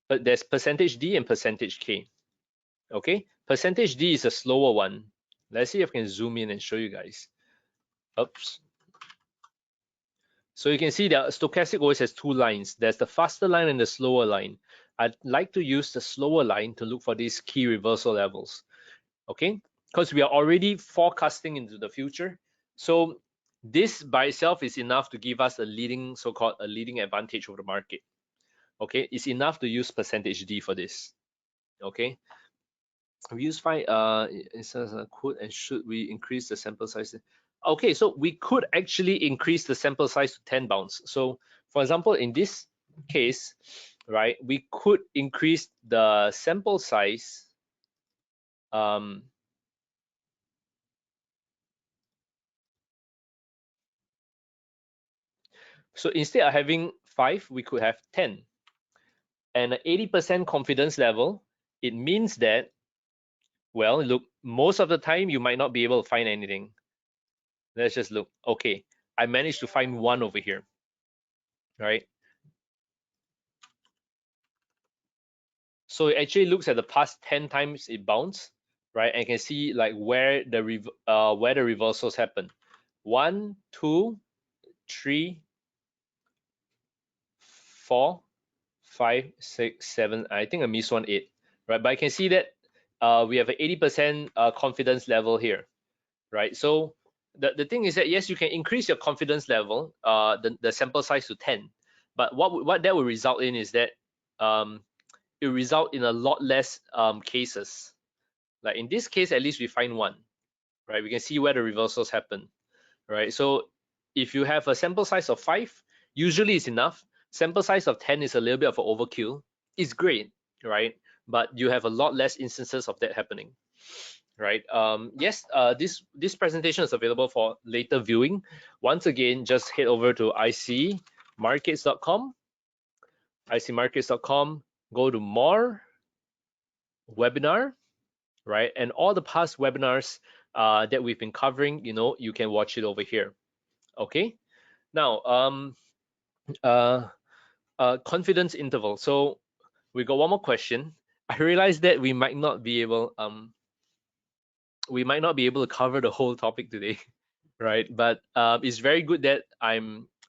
but there's percentage D and percentage K. Okay, percentage D is a slower one. Let's see if I can zoom in and show you guys. Oops. So you can see that stochastic always has 2 lines. There's the faster line and the slower line. I'd like to use the slower line to look for these key reversal levels, okay? Because we are already forecasting into the future. So this by itself is enough to give us a leading, so-called a leading advantage over the market, okay? It's enough to use percentage D for this, okay? We use five, it says could and should we increase the sample size? Okay, so we could actually increase the sample size to 10 bounds. So for example, in this case, right, we could increase the sample size um, so instead of having 5, we could have 10. And an 80% confidence level, it means that, well, look, most of the time you might not be able to find anything. Let's just look. Okay, I managed to find one over here, right? So it actually looks at the past 10 times it bounced, right? And you can see like where the reversals happen. 1, 2, 3, 4, 5, 6, 7. I think I missed one 8, right? But I can see that we have an 80% confidence level here, right? So the thing is that yes, you can increase your confidence level, the sample size to 10, but what that will result in is that it will result in a lot less cases. Like in this case, at least we find one, right? We can see where the reversals happen, right? So if you have a sample size of 5, usually it's enough. Sample size of 10 is a little bit of an overkill. It's great, right? But you have a lot less instances of that happening, right? Yes, this presentation is available for later viewing. Once again, just head over to icmarkets.com, icmarkets.com, go to more webinar, right? And all the past webinars that we've been covering, you can watch it over here. Okay. Now, uh, confidence interval. So we got one more question. I realized that we might not be able to cover the whole topic today, right? But it's very good that I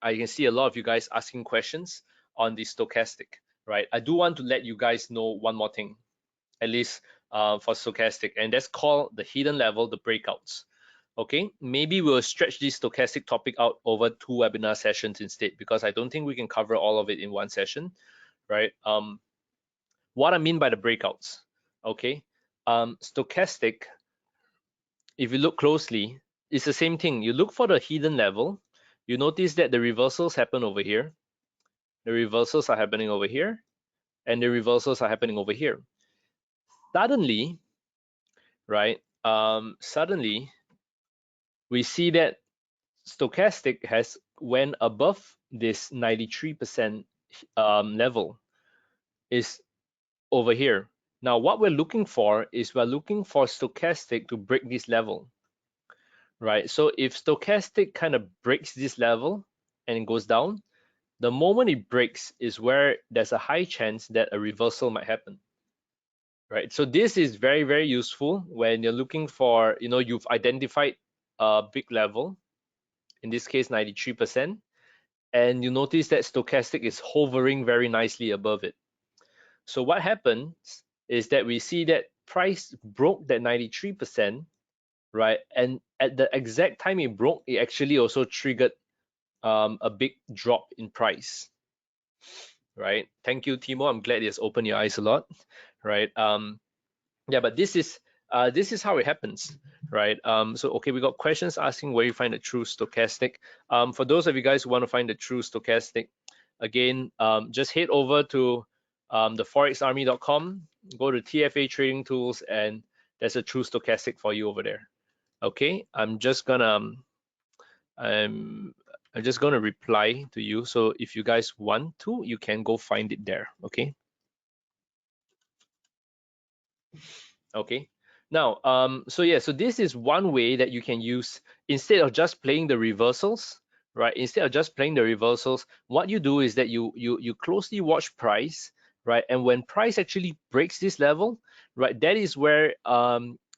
can see a lot of you guys asking questions on the stochastic, right? I do want to let you guys know one more thing, at least for stochastic, and that's called the hidden level, the breakouts. Okay, maybe we'll stretch this stochastic topic out over 2 webinar sessions instead, because I don't think we can cover all of it in one session, right? What I mean by the breakouts, okay, stochastic, if you look closely, it's the same thing. You look for the hidden level, you notice that the reversals happen over here, the reversals are happening over here, and the reversals are happening over here. Suddenly, right, suddenly we see that stochastic has went above this 93% level, is over here. Now what we're looking for is we're looking for stochastic to break this level, right? So if stochastic kind of breaks this level and it goes down, the moment it breaks is where there's a high chance that a reversal might happen, right? So this is very, very useful when you're looking for, you've identified a big level, in this case 93%, and you notice that stochastic is hovering very nicely above it. So what happens is that we see that price broke that 93%, right? And at the exact time it broke, it actually also triggered a big drop in price, right? Thank you, Timo. I'm glad it's opened your eyes a lot, right? Yeah, but this is how it happens, right? So okay, we got questions asking where you find the true stochastic. For those of you guys who want to find the true stochastic, again, just head over to the forexarmy.com, go to TFA Trading Tools, and there's a true stochastic for you over there. Okay, I'm just gonna reply to you. So if you guys want to, you can go find it there. Okay. Okay. Now, so yeah, so this is one way that you can use instead of just playing the reversals, right? Instead of just playing the reversals, what you do is that you closely watch price, right? And when price actually breaks this level, right, that is where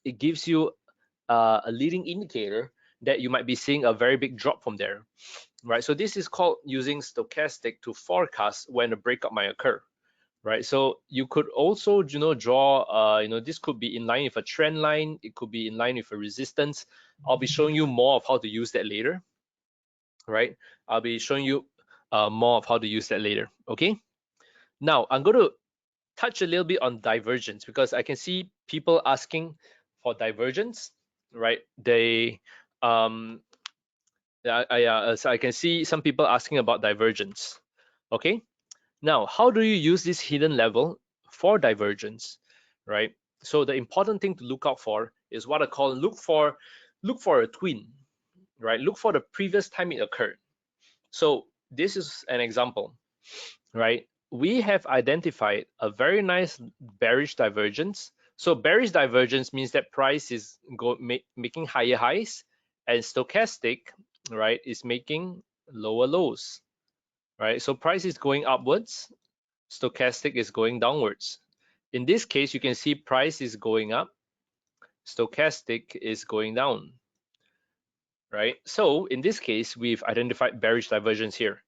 it gives you a leading indicator that you might be seeing a very big drop from there, right? So this is called using stochastic to forecast when a breakup might occur, right? So you could also, draw, this could be in line with a trend line. It could be in line with a resistance. I'll be showing you more of how to use that later, right? I'll be showing you more of how to use that later, okay? Now, I'm going to touch a little bit on divergence because I can see people asking for divergence, right? Um, so I can see some people asking about divergence, okay? Now, how do you use this hidden level for divergence, right? So the important thing to look out for is what I call look for a twin, right? Look for the previous time it occurred. So this is an example, right? We have identified a very nice bearish divergence. So bearish divergence means that price is making higher highs, and stochastic, right, is making lower lows, right? So price is going upwards, stochastic is going downwards. In this case, you can see price is going up, stochastic is going down, right? So in this case, we've identified bearish divergence here.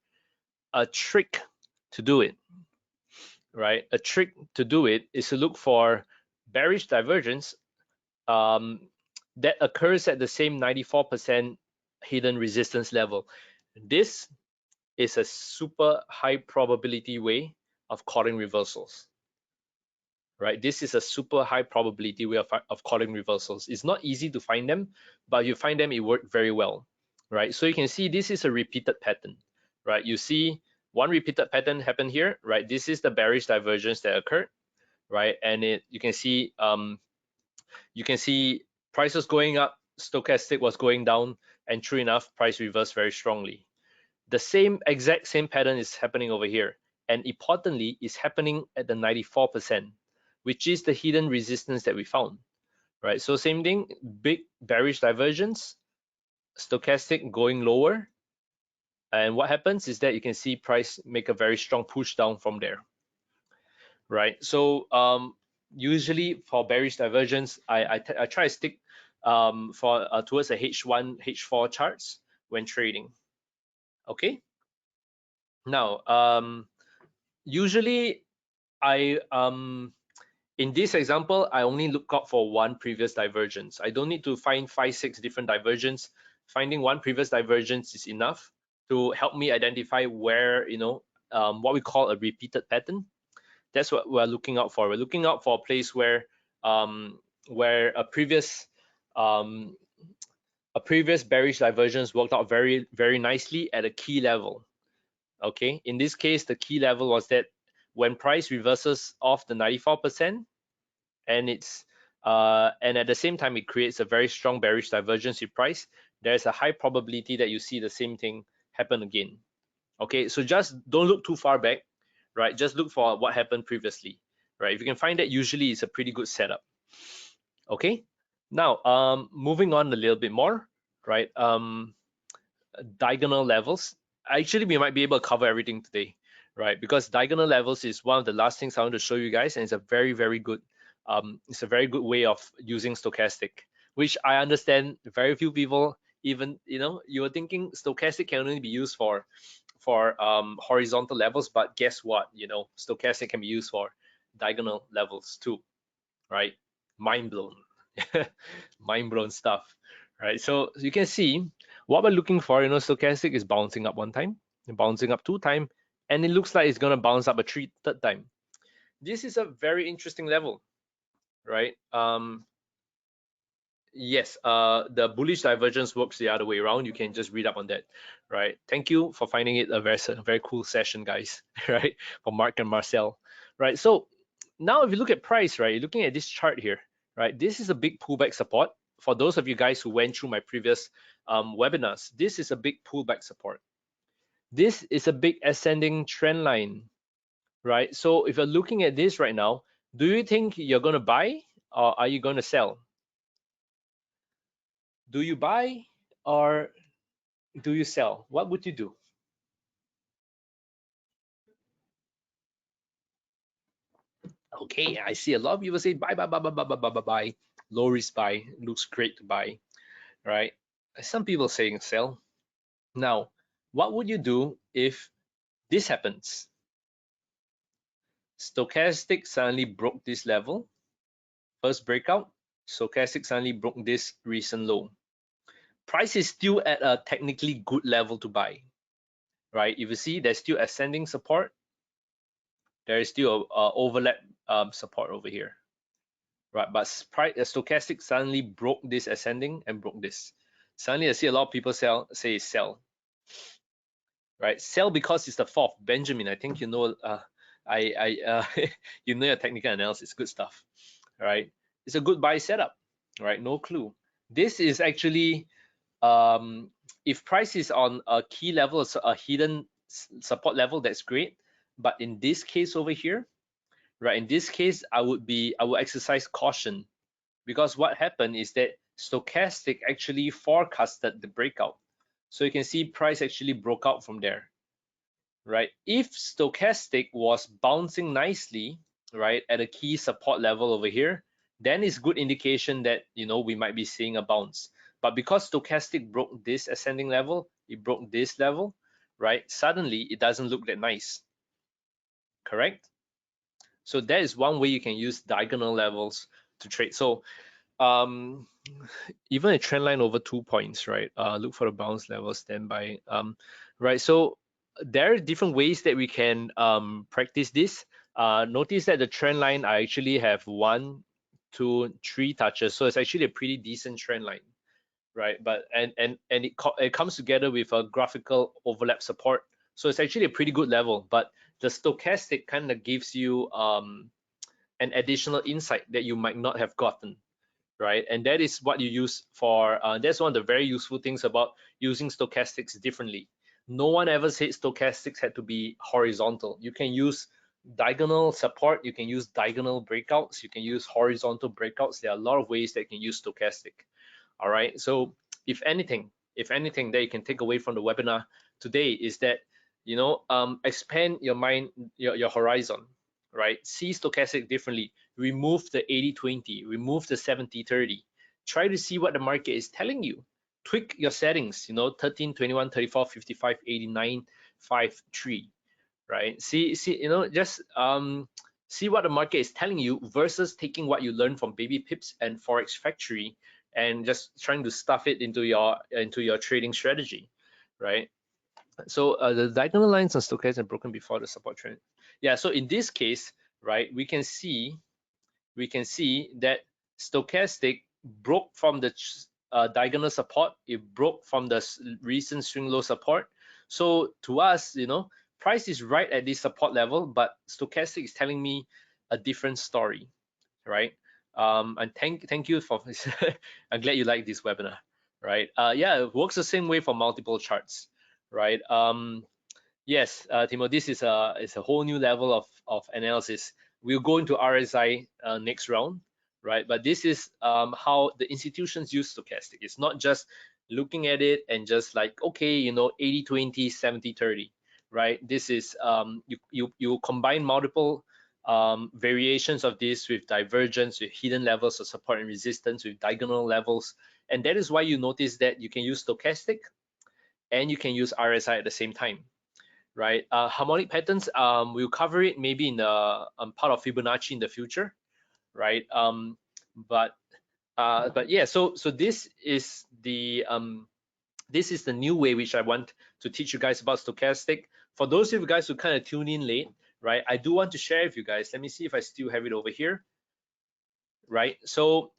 A trick to do it, right? A trick to do it is to look for bearish divergence um, that occurs at the same 94% hidden resistance level. This is a super high probability way of calling reversals, right? This is a super high probability way of calling reversals. It's not easy to find them, but you find them, it worked very well, right? So you can see this is a repeated pattern, right? You see one repeated pattern happen here, right? This is the bearish divergence that occurred, right? And you can see prices going up, stochastic was going down, and true enough, price reversed very strongly. The exact same pattern is happening over here, and importantly, is happening at the 94%, which is the hidden resistance that we found, right? So same thing, big bearish divergence, stochastic going lower, and what happens is that you can see price make a very strong push down from there, right? So usually for bearish divergence, I try to stick for towards the H1, H4 charts when trading. Okay. Now, usually I in this example, I only look out for one previous divergence. I don't need to find 5, 6 different divergence. Finding one previous divergence is enough to help me identify where, what we call a repeated pattern. That's what we're looking out for. We're looking out for a place where um, a previous bearish divergence worked out very, very nicely at a key level. Okay, in this case, the key level was that when price reverses off the 94%, and at the same time it creates a very strong bearish divergence in price, there's a high probability that you see the same thing happen again. Okay, so just don't look too far back, right? Just look for what happened previously, right? If you can find that, usually it's a pretty good setup. Okay, now moving on a little bit more, right? Diagonal levels. Actually, we might be able to cover everything today, right? Because diagonal levels is one of the last things I want to show you guys, and it's a very, very good it's a very good way of using stochastic, which I understand very few people even, you were thinking stochastic can only be used for horizontal levels, but guess what? Stochastic can be used for diagonal levels too, right? Mind blown. Mind blown stuff, right? So you can see what we're looking for, stochastic is bouncing up one time, bouncing up 2 times, and it looks like it's going to bounce up a third time. This is a very interesting level, right? Yes, the bullish divergence works the other way around. You can just read up on that, right? Thank you for finding it a very cool session, guys, right? For Mark and Marcel, right? So now if you look at price, right, you're looking at this chart here, right? This is a big pullback support. For those of you guys who went through my previous webinars, this is a big pullback support. This is a big ascending trend line, right? So if you're looking at this right now, do you think you're going to buy or are you going to sell? Do you buy or do you sell? What would you do? Okay, I see a lot of people say buy, buy, buy, buy, buy, buy, buy, buy, buy. Low risk buy, looks great to buy, right? Some people saying sell. Now, what would you do if this happens? Stochastic suddenly broke this level, first breakout. Stochastic suddenly broke this recent low. Price is still at a technically good level to buy, right? If you see, there's still ascending support. There is still a overlap support over here, right? But stochastic suddenly broke this ascending and broke this. Suddenly, I see a lot of people say sell, right? Sell because it's the fourth. Benjamin, I think you know. You know your technical analysis, good stuff, right? It's a good buy setup, right? No clue. This is actually if price is on a key level, a hidden support level, that's great. But in this case over here, right? In this case, I would exercise caution because what happened is that stochastic actually forecasted the breakout. So you can see price actually broke out from there, right? If stochastic was bouncing nicely, right, at a key support level over here, then it's good indication that we might be seeing a bounce. But because stochastic broke this ascending level, it broke this level, right? Suddenly it doesn't look that nice, correct? So that is one way you can use diagonal levels to trade. So um even a trend line over 2 points, right? Look for the bounce level, standby. Right. So there are different ways that we can practice this. Notice that the trend line, I actually have 1, 2, 3 touches, so it's actually a pretty decent trend line, right? But it comes together with a graphical overlap support, so it's actually a pretty good level. But the stochastic kind of gives you an additional insight that you might not have gotten, right? And that is what you use for, that's one of the very useful things about using stochastics differently. No one ever said stochastics had to be horizontal. You can use diagonal support, you can use diagonal breakouts, you can use horizontal breakouts. There are a lot of ways that you can use stochastic. All right. So if anything that you can take away from the webinar today is that expand your mind, your horizon, right? See stochastic differently. Remove the 80-20, remove the 70-30. Try to see what the market is telling you. Tweak your settings, 13, 21, 34, 55, 89, 5, 3, right? See, just see what the market is telling you versus taking what you learned from Baby Pips and Forex Factory and just trying to stuff it into your trading strategy, right? So the diagonal lines on stochastics are broken before the support trend. Yeah, so in this case, right, we can see that stochastic broke from the diagonal support. It broke from the recent swing low support. So to us, price is right at this support level, but stochastic is telling me a different story, right? And thank you for I'm glad you like this webinar, right? Yeah, it works the same way for multiple charts, right? Yes, Timo, this is a whole new level of analysis. We'll go into RSI next round, right? But this is how the institutions use stochastic. It's not just looking at it and just like, okay, 80-20, 70-30, right? This is you combine multiple variations of this with divergence, with hidden levels of support and resistance, with diagonal levels, and that is why you notice that you can use stochastic and you can use RSI at the same time, right? Harmonic patterns, we'll cover it maybe in the part of Fibonacci in the future, right? But yeah, so this is the new way which I want to teach you guys about stochastic. For those of you guys who kind of tune in late, right? I do want to share with you guys. Let me see if I still have it over here, right? So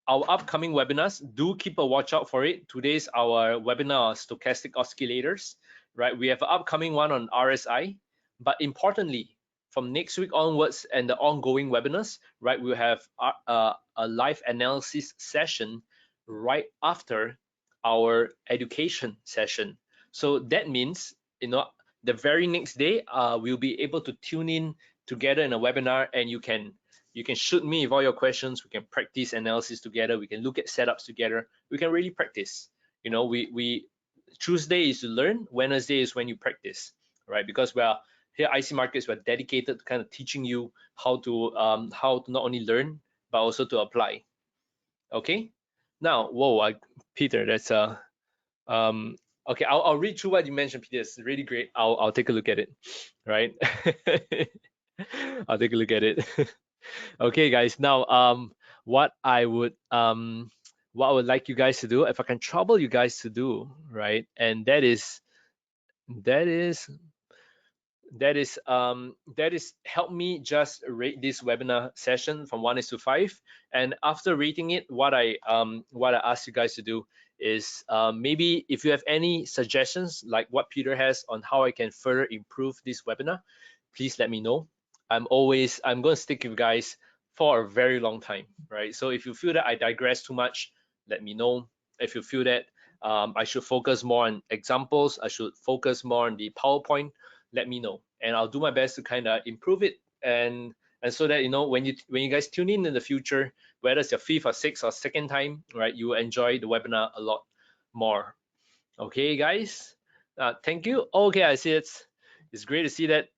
our upcoming webinars, do keep a watch out for it. Today's our webinar on stochastic oscillators, right? We have an upcoming one on RSI, but importantly, from next week onwards and the ongoing webinars, right, we'll have a live analysis session right after our education session. So that means, the very next day, we'll be able to tune in together in a webinar, and you can shoot me with all your questions. We can practice analysis together. We can look at setups together. We can really practice. We Tuesday is to learn. Wednesday is when you practice, right? Because we are here, IC Markets, we're dedicated to kind of teaching you how to not only learn but also to apply. Okay. Now, whoa, Peter, that's okay. I'll read through what you mentioned, Peter. It's really great. I'll take a look at it, right? I'll take a look at it. Okay, guys. Now, what I would like you guys to do, if I can trouble you guys to do, right? And that is that is help me just rate this webinar session from 1 is to 5. And after rating it, what I ask you guys to do is, maybe if you have any suggestions like what Peter has on how I can further improve this webinar, please let me know. I'm going to stick with you guys for a very long time, right? So if you feel that I digress too much, let me know. If you feel that I should focus more on examples, I should focus more on the PowerPoint, let me know, and I'll do my best to kind of improve it. And so that, when you guys tune in the future, whether it's your fifth or sixth or second time, right, you will enjoy the webinar a lot more. Okay, guys. Thank you. Okay, I see it's great to see that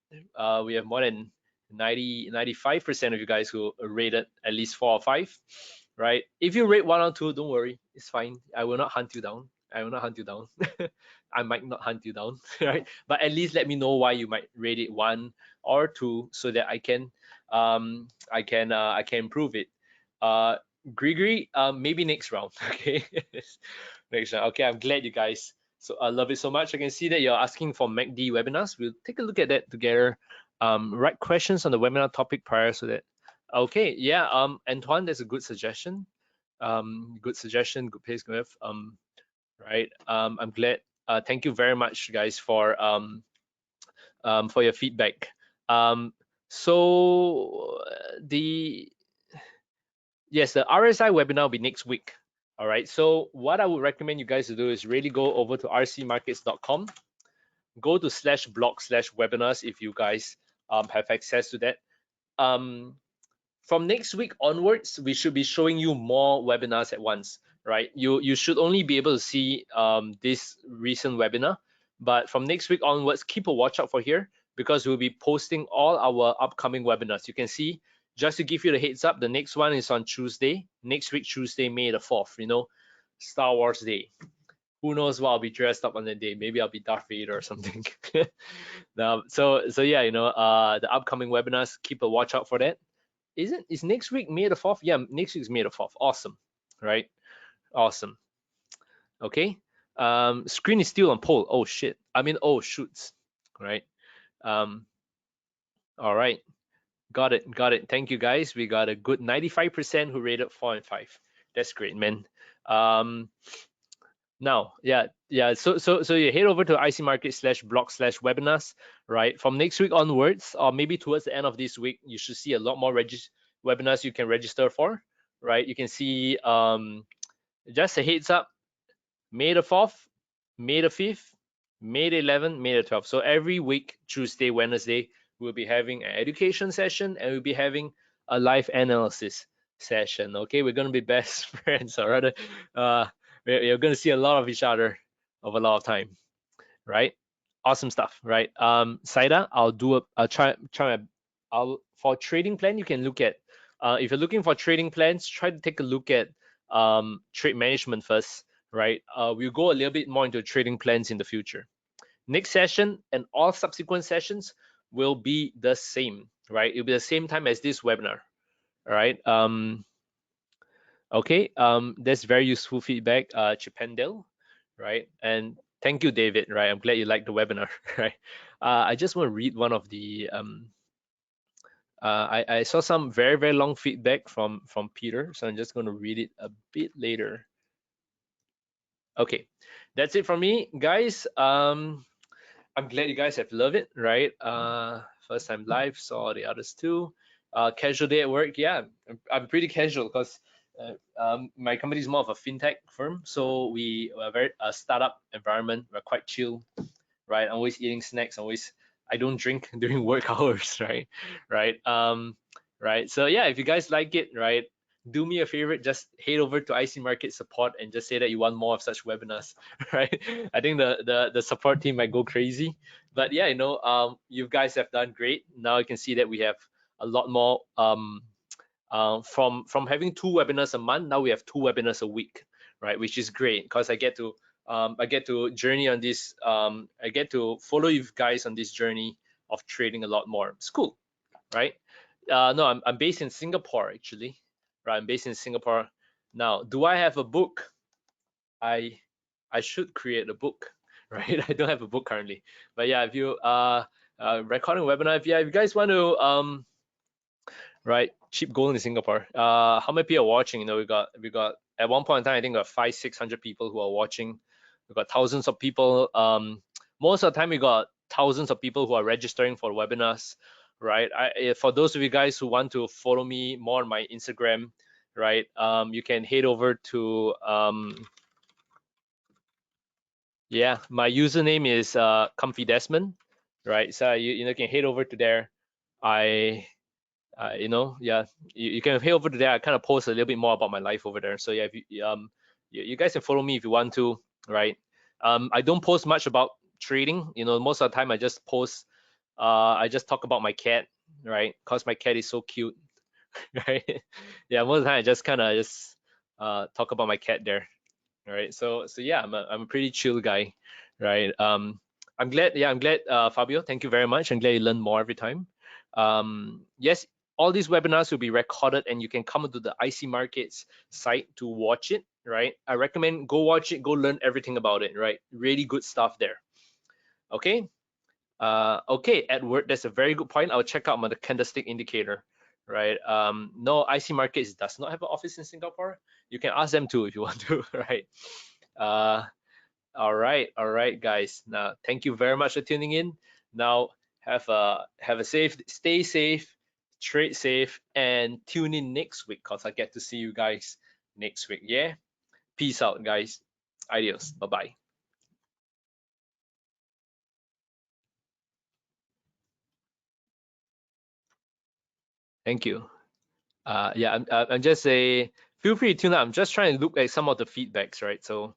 we have more than 95% of you guys who rated at least 4 or 5, right? If you rate 1 or 2, don't worry, it's fine. I will not hunt you down. I will not hunt you down. I might not hunt you down, right? But at least let me know why you might rate it 1 or 2, so that I can improve it. Grigri, maybe next round. Okay. Next round. Okay, I'm glad you guys I love it so much. I can see that you're asking for MACD webinars. We'll take a look at that together. Write questions on the webinar topic prior, so that. Okay, yeah. Antoine, that's a good suggestion. Good suggestion. Good place to have. Right. I'm glad. Thank you very much, guys, for your feedback. So the Yes, the RSI webinar will be next week. All right. So what I would recommend you guys to do is really go over to rcmarkets.com, go to /blog/webinars if you guys have access to that. From next week onwards, we should be showing you more webinars at once, right? You should only be able to see this recent webinar, but from next week onwards, keep a watch out for here, because we'll be posting all our upcoming webinars. You can see, just to give you the heads up, the next one is on Tuesday, next week, Tuesday, May the 4th, Star Wars Day. Who knows what I'll be dressed up on that day? Maybe I'll be Darth Vader or something. So yeah, the upcoming webinars, keep a watch out for that. Is next week May the 4th? Yeah, next week is May the 4th. Awesome, right? Awesome. Okay. Screen is still on poll. Oh shit. Oh shoots. Right. All right. Got it. Thank you, guys. We got a good 95% who rated 4 and 5. That's great, man. Now, yeah. So you head over to icmarket/blog/webinars, right? From next week onwards, or maybe towards the end of this week, you should see a lot more webinars you can register for, right? You can see, just a heads up, May the 4th, May the 5th, May the 11th, May the 12th. So every week, Tuesday, Wednesday, we'll be having an education session, and we'll be having a live analysis session. Okay, we're gonna be best friends, or rather, we're gonna see a lot of each other of a lot of time, right? Awesome stuff, right? Saida, I'll try for trading plan, you can look at, if you're looking for trading plans, try to take a look at trade management first, right? We'll go a little bit more into trading plans in the future. Next session and all subsequent sessions will be the same, right? It'll be the same time as this webinar, all right? Okay, that's very useful feedback, Chipendale, right? And thank you, David, right? I'm glad you liked the webinar, right? I just want to read one of the, I saw some very, very long feedback from Peter, so I'm just going to read it a bit later. Okay, that's it from me, guys. I'm glad you guys have loved it, right? First time live, saw the others too. Casual day at work, yeah, I'm pretty casual, because my company is more of a fintech firm, so we are very startup environment. We're quite chill, right? I'm always eating snacks. I don't drink during work hours, right? Right. So yeah, if you guys like it, right, do me a favor, just head over to IC Market support and just say that you want more of such webinars, right? I think the support team might go crazy, but yeah, you guys have done great. Now you can see that we have a lot more. From having 2 webinars a month, now we have 2 webinars a week, right? Which is great, because I get to journey on this. I get to follow you guys on this journey of trading a lot more. It's cool. right? No, I'm based in Singapore actually, right? I'm based in Singapore. Now, do I have a book? I I should create a book, right? I don't have a book currently, but yeah, if you recording webinar, if you guys want to right, cheap gold in Singapore. How many people are watching? You know, we got at one point in time, I think we got 500-600 people who are watching. We got thousands of people. Most of the time we got thousands of people who are registering for webinars, right? For those of you guys who want to follow me more on my Instagram, right? You can head over to yeah, my username is Comfy Desmond, right? So you can head over to there. I yeah, you can head over to there. I kind of post a little bit more about my life over there. So yeah, if you guys can follow me if you want to, right? I don't post much about trading. You know, most of the time I just post, I just talk about my cat, right? Cause my cat is so cute, right? Yeah, most of the time I just kind of just talk about my cat there. All right. So yeah, I'm a pretty chill guy, right? I'm glad, Fabio. Thank you very much. I'm glad you learn more every time. Yes, all these webinars will be recorded, and you can come to the IC Markets site to watch it. Right. I recommend go watch it, go learn everything about it. Right. Really good stuff there. Okay. Okay, Edward, that's a very good point. I'll check out my the candlestick indicator. Right. No, IC Markets does not have an office in Singapore. You can ask them too if you want to. Right. Uh, all right, guys. Now, thank you very much for tuning in. Now, have a safe, stay safe, trade safe, and tune in next week because I get to see you guys next week. Yeah. Peace out, guys. Adios. Bye bye. Thank you. Yeah, I'm just a feel free to tune out. I'm just trying to look at some of the feedbacks, right? So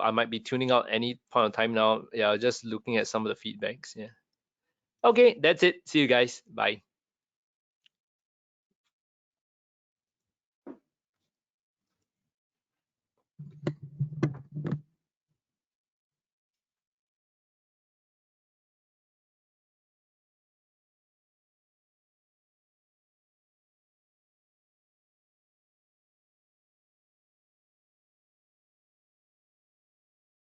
I might be tuning out any point of time now. Yeah, just looking at some of the feedbacks. Yeah. Okay, that's it. See you guys. Bye.